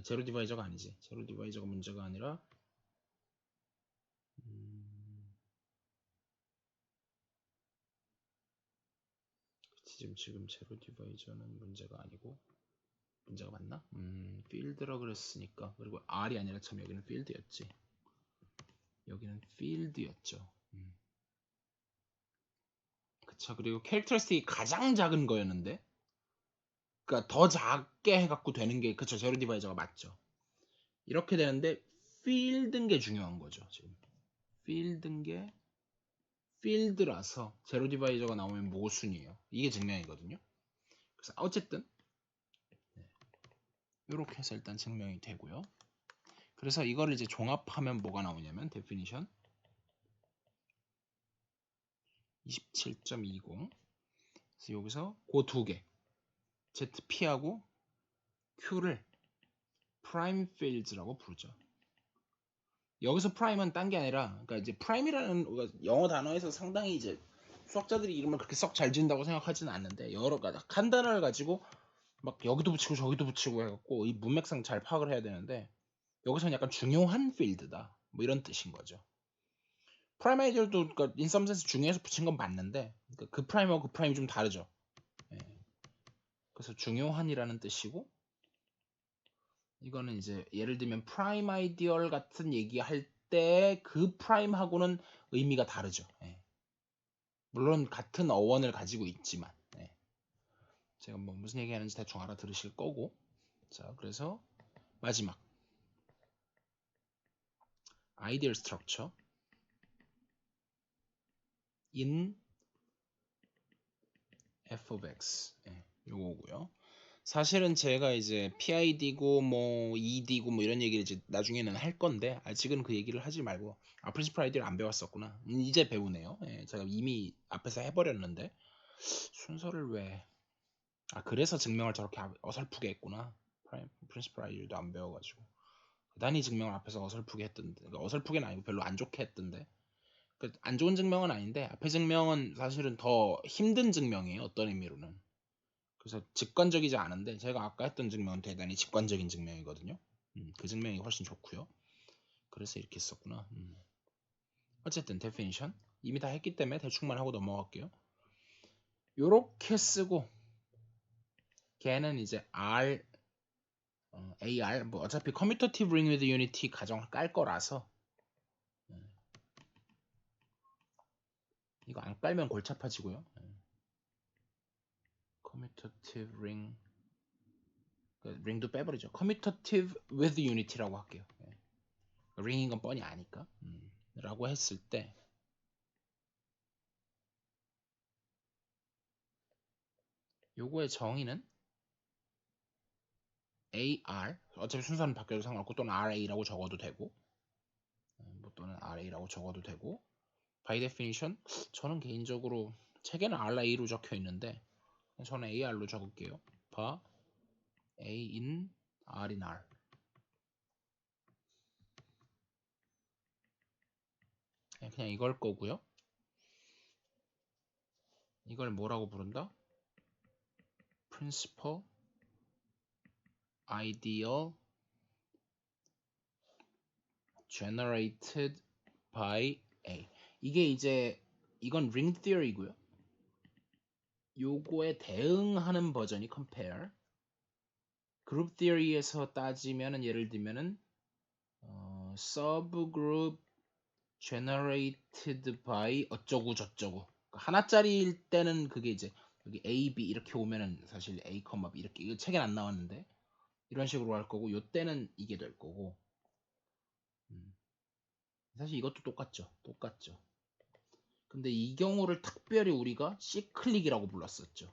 Speaker 1: 제로 디바이저가 아니지. 제로 디바이저가 문제가 아니라 지금 제로 디바이저는 문제가 아니고 문제가 맞나? 필드라 그랬으니까 그리고 R이 아니라 참 여기는 필드였지. 여기는 필드였죠. 그쵸. 그리고 캐릭터리스틱이 가장 작은 거였는데 그러니까 더 작게 해갖고 되는 게 그쵸. 제로 디바이저가 맞죠. 이렇게 되는데 필드인 게 중요한 거죠. 지금 필드인 게 필드라서 제로 디바이저가 나오면 모순이에요. 이게 증명이거든요. 그래서 어쨌든 이렇게 해서 일단 증명이 되고요. 그래서 이거를 이제 종합하면 뭐가 나오냐면 definition 27.20 그래서 여기서 그 두 개 ZP하고 Q를 prime fields라고 부르죠. 여기서 prime은 딴 게 아니라 그러니까 이제 prime이라는 영어 단어에서 상당히 이제 수학자들이 이름을 그렇게 썩 잘 지은다고 생각하지는 않는데 여러 가지 한 단어를 가지고 막 여기도 붙이고 저기도 붙이고 해갖고 이 문맥상 잘 파악을 해야 되는데 여기서는 약간 중요한 필드다 뭐 이런 뜻인 거죠. 프라임 아이디어도 그러니까 인썸 센스 중요해서 붙인 건 맞는데 그러니까 그 프라임하고 그 프라임이 좀 다르죠. 예. 그래서 중요한이라는 뜻이고 이거는 이제 예를 들면 프라임 아이디얼 같은 얘기할 때 그 프라임하고는 의미가 다르죠. 예. 물론 같은 어원을 가지고 있지만 예. 제가 뭐 무슨 얘기하는지 대충 알아들으실 거고 자 그래서 마지막 아이디얼 스트럭처 in f of x 요거고요. 사실은 제가 이제 PID고 뭐 ED고 뭐 이런 얘기를 이제 나중에는 할 건데 아직은 그 얘기를 하지 말고 프린시플 아이디어를 안 배웠었구나. 이제 배우네요. 제가 이미 앞에서 해버렸는데 순서를 왜 그래서 증명을 저렇게 어설프게 했구나. 프린시플 아이디어도 안 배워가지고 대단히 증명을 앞에서 어설프게 했던데 그러니까 어설프게는 아니고 별로 안 좋게 했던데 안 좋은 증명은 아닌데 앞에 증명은 사실은 더 힘든 증명이에요. 어떤 의미로는. 그래서 직관적이지 않은데 제가 아까 했던 증명은 대단히 직관적인 증명이거든요. 그 증명이 훨씬 좋고요. 그래서 이렇게 썼구나. 어쨌든 definition 이미 다 했기 때문에 대충만 하고 넘어갈게요. 요렇게 쓰고 걔는 이제 R, AR 뭐 어차피 commutative ring with unity 가정을 깔 거라서 이거 안 깔면 골치 아파지고요. commutative ring ring도 빼버리죠. commutative with unity라고 할게요. ring인 건 뻔히 아니까. 라고 했을 때 요거의 정의는 AR 어차피 순서는 바뀌어도 상관없고 또는 RA라고 적어도 되고 뭐 또는 RA라고 적어도 되고 by definition 저는 개인적으로 책에는 RA로 적혀 있는데 저는 AR로 적을게요. 바 A in R in R 그냥 이걸 거고요. 이걸 뭐라고 부른다? Principal Ideal Generated by A 이게 이제 이건 ring theory고요. 요거에 대응하는 버전이 compare 그룹 theory에서 따지면은 예를 들면은 subgroup generated by 어쩌고 저쩌고 하나짜리일 때는 그게 이제 여기 A, B 이렇게 오면은 사실 A, B 이렇게 이거 책엔 안 나왔는데 이런 식으로 할 거고 요 때는 이게 될 거고 사실 이것도 똑같죠. 근데 이 경우를 특별히 우리가 C클릭이라고 불렀었죠.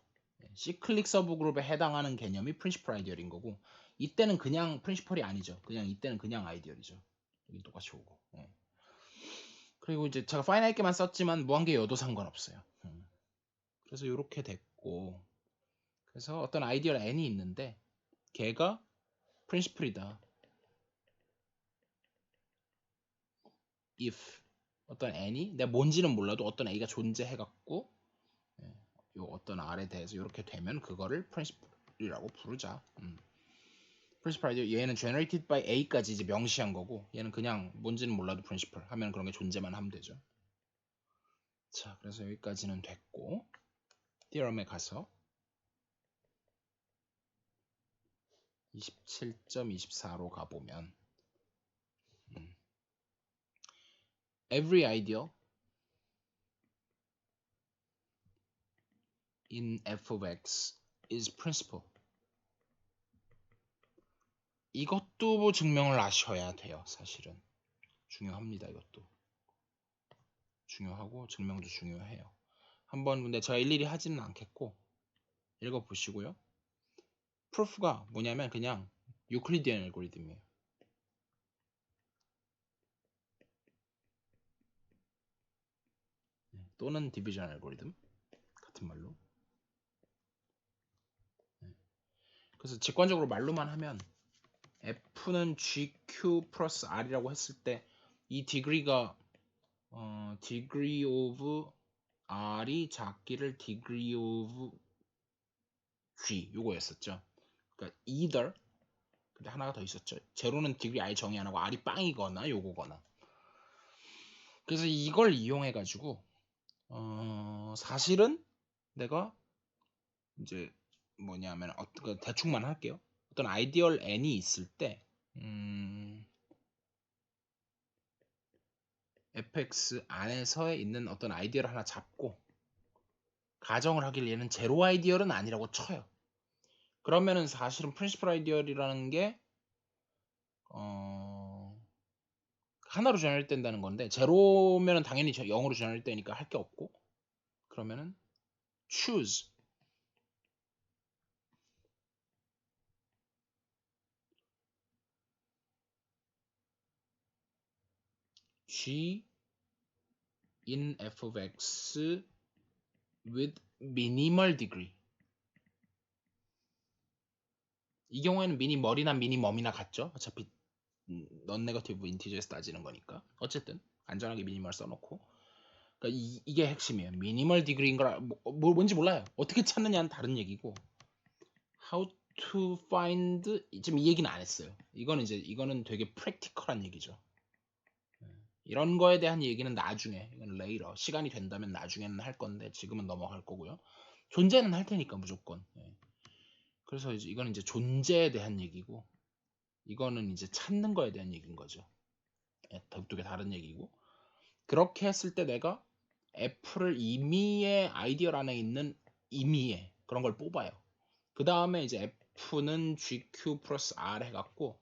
Speaker 1: C클릭 서브그룹에 해당하는 개념이 프린시플 아이디어인 거고 이때는 그냥 프린시플이 아니죠. 그냥 이때는 그냥 아이디어이죠. 여기 똑같이 오고. 그리고 이제 제가 파이나이트만 썼지만 무한계여도 상관없어요. 그래서 이렇게 됐고 그래서 어떤 아이디어 n이 있는데 걔가 프린시플이다. if 어떤 n이 내가 뭔지는 몰라도 어떤 a가 존재해갖고 요 어떤 r에 대해서 이렇게 되면 그거를 프린시플이라고 부르자. 프린시플 아이디어 얘는 generated by a까지 이제 명시한 거고 얘는 그냥 뭔지는 몰라도 프린시플 하면 그런 게 존재만 하면 되죠. 자 그래서 여기까지는 됐고 theorem에 가서 27.24로 가보면 every ideal in f of x is principal. 이것도 뭐 증명을 하셔야 돼요. 사실은 중요합니다. 이것도 중요하고 증명도 중요해요. 한번 근데 제가 일일이 하지는 않겠고 읽어보시고요. 프루프가 뭐냐면 그냥 유클리디안 알고리즘이에요. 또는 디비전 알고리즘 같은 말로. 그래서 직관적으로 말로만 하면 F는 GQ 플러스 R이라고 했을 때 이 degree가 degree of R이 작기를 degree of G 요거였었죠. 그러니까 either 근데 하나가 더 있었죠. 제로는 degree 아예 정의 안 하고 R이 빵이거나 요거거나. 그래서 이걸 이용해 가지고 사실은 내가 이제 뭐냐면 대충만 할게요. 어떤 아이디얼 n이 있을 때 fx 안에서 있는 어떤 아이디어를 하나 잡고 가정을 하길 얘는 제로 아이디어는 아니라고 쳐요. 그러면은 사실은 프린시플 아이디어라는 게 하나로 전환 된다는 건데 제로면은 당연히 0으로 전환 되니까 할 게 없고 그러면은 choose G in f of x with minimal degree. 이 경우에는 미니멀이나 미니멈이나 같죠. 어차피 넌 네거티브 인티저에서 따지는 거니까. 어쨌든 안전하게 미니멀 써놓고. 그러니까 이게 핵심이에요. 미니멀 디그리인 거라 뭔지 몰라요. 어떻게 찾느냐는 다른 얘기고. How to find 지금 이 얘기는 안 했어요. 이거는 되게 프랙티컬한 얘기죠. 이런 거에 대한 얘기는 나중에, 이건 later, 시간이 된다면 나중에는 할 건데 지금은 넘어갈 거고요. 존재는 할 테니까 무조건. 그래서 이거는 이제 존재에 대한 얘기고, 이거는 이제 찾는 거에 대한 얘기인 거죠. 두 개 다른 얘기고. 그렇게 했을 때 내가 F를 임의의 아이디얼 안에 있는 임의의 그런 걸 뽑아요. 그 다음에 이제 F는 GQ 플러스 R 해갖고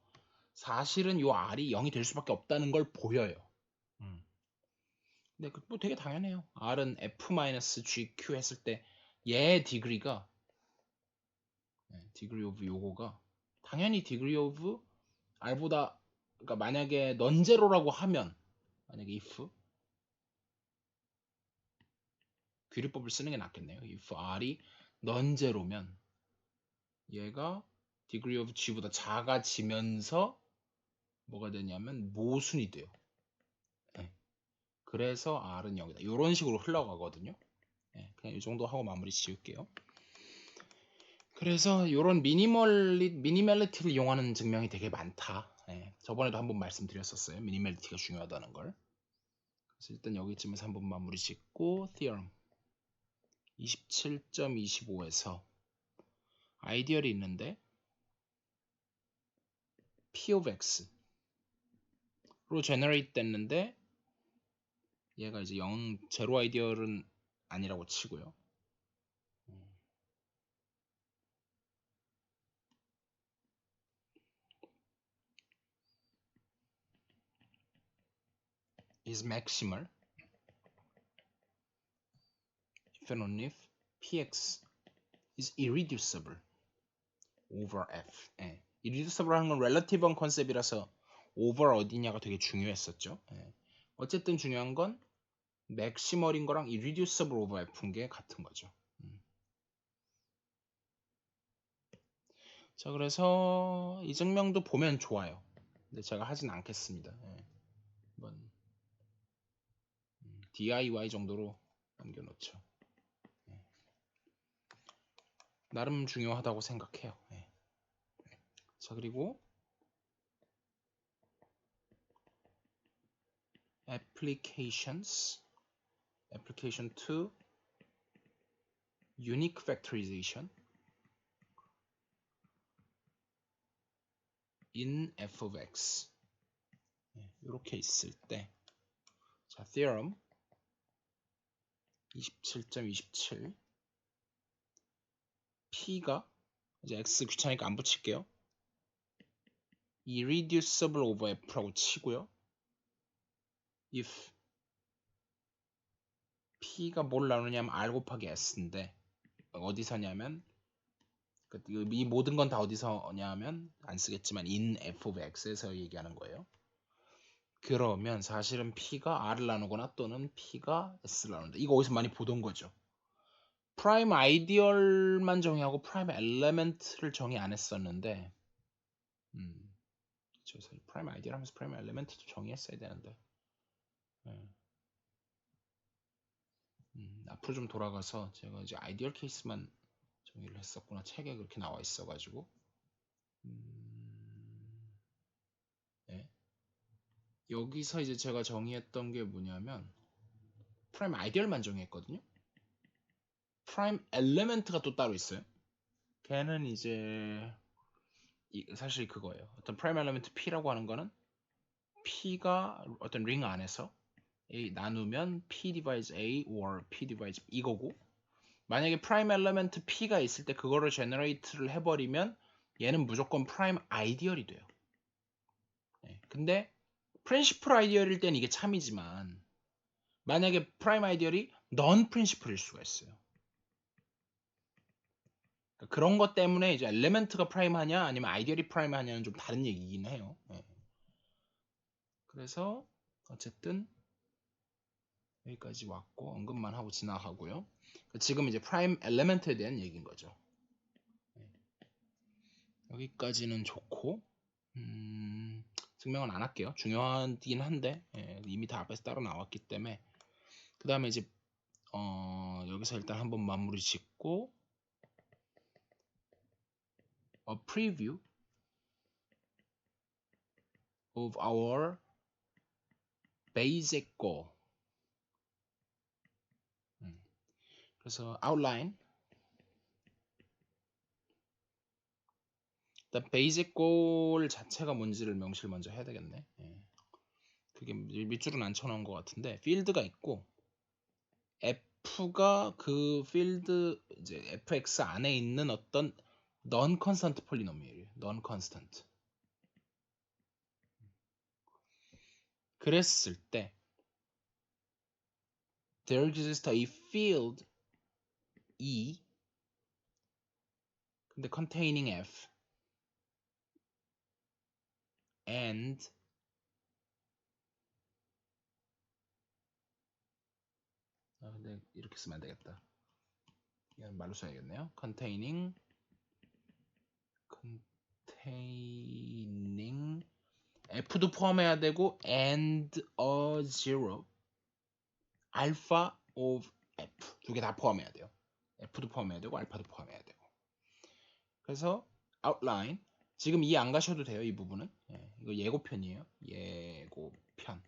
Speaker 1: 사실은 요 R이 0이 될 수밖에 없다는 걸 보여요. 근데 뭐 되게 당연해요. R은 F-GQ 했을 때 얘의 디그리가 디그리 오브 요거가 당연히 디그리 오브 R보다, 그러니까 만약에 넌제로라고 하면, 만약에 if 귀리법을 쓰는 게 낫겠네요. if R이 넌제로면 얘가 degree of G보다 작아지면서 뭐가 되냐면 모순이 돼요. 그래서 R은 0이다. 이런 식으로 흘러가거든요. 그냥 이 정도 하고 마무리 지을게요. 그래서 이런 미니멀리티를 이용하는 증명이 되게 많다. 저번에도 한번 말씀드렸었어요. 미니멀리티가 중요하다는 걸. 그래서 일단 여기쯤에서 한번 마무리 짓고 theorem 27.25에서 아이디얼이 있는데 P of X로 generate 됐는데 얘가 이제 0 아이디얼은 아니라고 치고요. is maximal if and only if px is irreducible over f. irreducible 하는 건 relative한 컨셉이라서 over 어디냐가 되게 중요했었죠. 어쨌든 중요한 건 maximal인 거랑 irreducible over f인 게 같은 거죠. 자, 그래서 이 증명도 보면 좋아요. 근데 제가 하진 않겠습니다. 한번 DIY 정도로 남겨놓죠. 나름 중요하다고 생각해요. 자, 그리고 application 2 unique factorization in f of x. 이렇게 있을 때, 자, theorem 27.27 P가 이제 X 귀찮으니까 안 붙일게요. irreducible over F라고 치고요. if P가 뭘 나누냐면 R 곱하기 S인데 어디서냐면 이 모든 건 다 어디서냐면 안 쓰겠지만 in F of X에서 얘기하는 거예요. 그러면 사실은 P가 R을 나누거나 또는 P가 S를 나눈다. 이거 어디서 많이 보던 거죠. 프라임 아이디얼만 정의하고 프라임 엘레멘트를 정의 안 했었는데 저 프라임 아이디얼 하면서 프라임 엘레멘트도 정의했어야 되는데 앞으로 좀 돌아가서 제가 이제 아이디얼 케이스만 정의를 했었구나. 책에 그렇게 나와 있어가지고 여기서 이제 제가 정의했던 게 뭐냐면 프라임 아이디얼만 정의했거든요. 프라임 엘레멘트가 또 따로 있어요. 걔는 이제 사실 그거예요. 어떤 프라임 엘레멘트 P라고 하는 거는 P가 어떤 링 안에서 A 나누면 P divides A or P divides 이거고, 만약에 프라임 엘레멘트 P가 있을 때 그거를 제너레이트를 해버리면 얘는 무조건 프라임 아이디얼이 돼요. 근데 프린시플 아이디얼일 땐 이게 참이지만 만약에 프라임 아이디얼이 넌 프린시플일 수가 있어요. 그러니까 그런 것 때문에 이제 엘레멘트가 프라임하냐 아니면 아이디얼이 프라임하냐는 좀 다른 얘기긴 해요. 그래서 어쨌든 여기까지 왔고 언급만 하고 지나가고요. 지금 이제 프라임 엘리멘트에 대한 얘기인 거죠. 여기까지는 좋고 증명은 안 할게요. 중요하긴 한데 이미 다 앞에서 따로 나왔기 때문에 그 다음에 이제 여기서 일단 한번 마무리 짓고 a preview of our basic goal. 그래서 outline 일단 basic goal 자체가 뭔지를 명시를 먼저 해야 되겠네. 그게 밑줄은 안 쳐놓은 것 같은데 필드가 있고 f가 그 필드 이제 fx 안에 있는 어떤 non-constant 폴리노미얼이에요. non-constant. 그랬을 때 there exists a field E 근데 containing f and 근데 이렇게 쓰면 안 되겠다. 이건 말로 써야겠네요. containing f도 포함해야 되고 and a zero alpha of f 두 개 다 포함해야 돼요. f도 포함해야 되고 알파도 포함해야 되고. 그래서 outline 지금 이해 안 가셔도 돼요. 이 부분은 이거 예고편이에요. 예고편.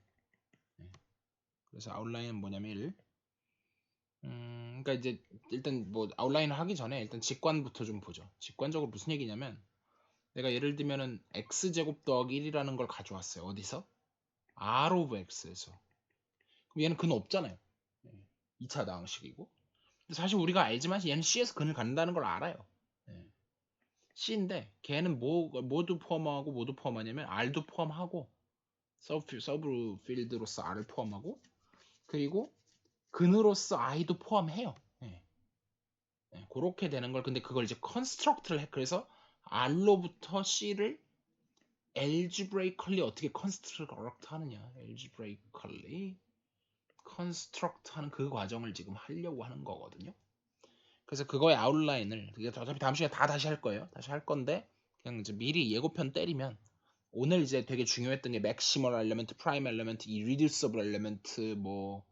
Speaker 1: 그래서 outline은 뭐냐면 1 그러니까 이제 일단 뭐 아웃라인을 하기 전에 일단 직관부터 좀 보죠. 직관적으로 무슨 얘기냐면 내가 예를 들면은 x제곱 더하기 1이라는 걸 가져왔어요. 어디서? r of x에서. 그럼 얘는 근 없잖아요. 2차 다항식이고. 사실 우리가 알지만 얘는 C에서 근을 갖는다는 걸 알아요. C인데 걔는 모두 포함하고 모두 포함하냐면 R도 포함하고 서브 필드로서 R을 포함하고 그리고 근으로서 I도 포함해요. 그렇게 되는 걸 근데 그걸 이제 컨스트럭트를 해. 그래서 R로부터 C를 algebraically 어떻게 construct 하느냐 algebraically construct 하는 그 과정을 지금 하려고 하는 거거든요. 그래서 그거의 아웃라인을 어차피 다음 시간에 다 다시 할 거예요. 다시 할 건데 그냥 이제 미리 예고편 때리면 오늘 이제 되게 중요했던 게 맥시멀 엘리멘트, 프라임 엘리멘트, 이리듀서블 엘리멘트 뭐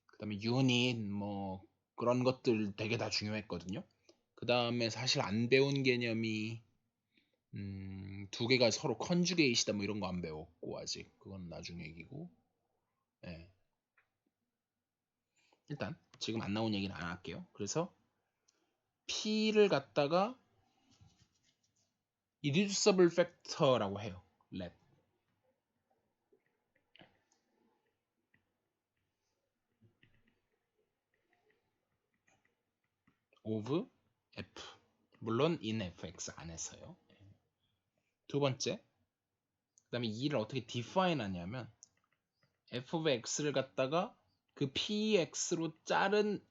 Speaker 1: 그다음에 유닛 뭐 그런 것들 되게 다 중요했거든요. 그 다음에 사실 안 배운 개념이 두 개가 서로 컨주게이시다 뭐 이런 거 안 배웠고 아직 그건 나중 얘기고 일단 지금 안 나온 얘기는 안 할게요. 그래서 P를 갖다가 irreducible factor라고 해요. let of f 물론 in fx 안에서요. 두 번째 그 다음에 이를 어떻게 define 하냐면 f of x를 갖다가 그 px로 자른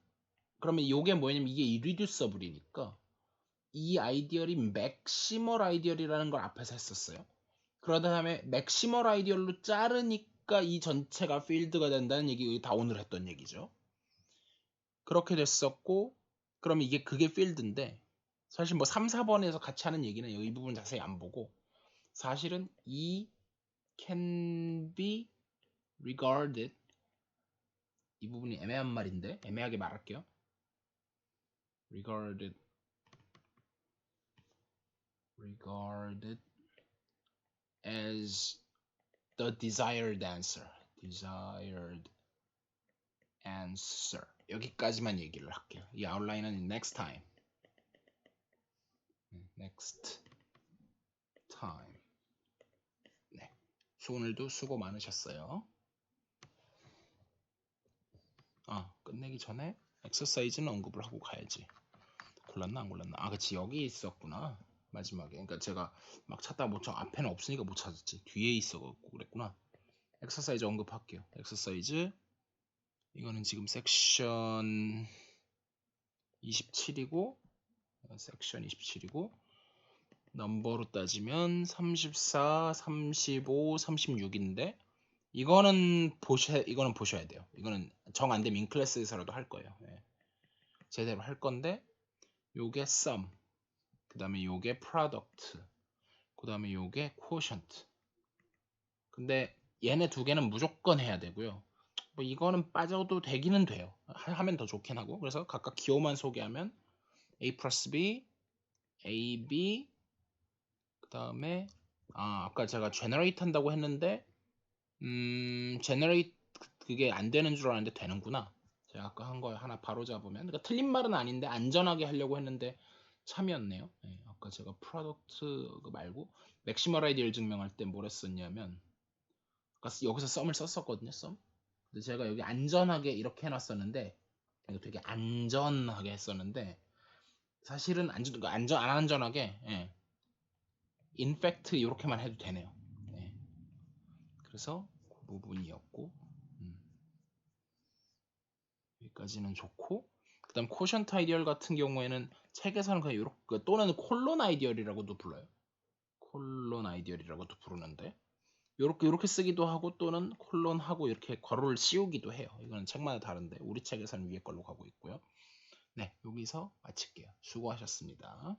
Speaker 1: 그러면 이게 뭐냐면 이게 irreducible이니까 이 아이디얼이 맥시멀 아이디얼이라는 걸 앞에서 했었어요. 그러다 다음에 맥시멀 아이디얼로 자르니까 이 전체가 필드가 된다는 얘기 다 오늘 했던 얘기죠. 그렇게 됐었고 그러면 이게 그게 필드인데 사실 뭐 3, 4번에서 같이 하는 얘기는 이 부분 자세히 안 보고 사실은 이 can be regarded 이 부분이 애매한 말인데 애매하게 말할게요. regarded as the desired answer. 여기까지만 얘기를 할게요. 이 아웃라인은 next time. 네. 오늘도 수고 많으셨어요. 끝내기 전에 엑서사이즈는 언급을 하고 가야지. 골랐나 안 골랐나? 그치 여기 있었구나. 마지막에. 그러니까 제가 막 찾다 저 앞에는 없으니까 못 찾았지. 뒤에 있어갖고 그랬구나. 엑서사이즈 언급할게요. 엑서사이즈 이거는 지금 섹션 27이고 넘버로 따지면 34, 35, 36인데 이거는 보셔야 돼요. 이거는 정 안 되면 인클래스에서라도 할 거예요. 예. 제대로 할 건데 요게 sum, 그다음에 요게 product, 그다음에 요게 quotient. 근데 얘네 두 개는 무조건 해야 되고요. 뭐 이거는 빠져도 되기는 돼요. 하면 더 좋긴 하고. 그래서 각각 기호만 소개하면 a 플러스 b, ab, 그다음에 아까 제가 generate 한다고 했는데 generate 그게 안 되는 줄 알았는데 되는구나. 제가 아까 한 거 하나 바로 잡으면, 그러니까 틀린 말은 아닌데 안전하게 하려고 했는데 참이었네요. 네, 아까 제가 프로덕트 말고 맥시멀 아이디어를 증명할 때 뭘 했었냐면, 아까 여기서 썸을 썼었거든요. 썸. 근데 제가 여기 안전하게 이렇게 해놨었는데, 이거 되게 안전하게 했었는데 사실은 안 안전하게, 예, 인팩트 이렇게만 해도 되네요. 네. 그래서 그 부분이었고, 음, 여기까지는 좋고, 그다음 코션트 아이디얼 같은 경우에는 책에서는 그냥 이렇게, 또는 콜론 아이디얼이라고도 불러요. 콜론 아이디얼이라고도 부르는데 이렇게 쓰기도 하고, 또는 콜론하고 이렇게 괄호를 씌우기도 해요. 이거는 책마다 다른데 우리 책에서는 위에 걸로 가고 있고요. 네, 여기서 마칠게요. 수고하셨습니다.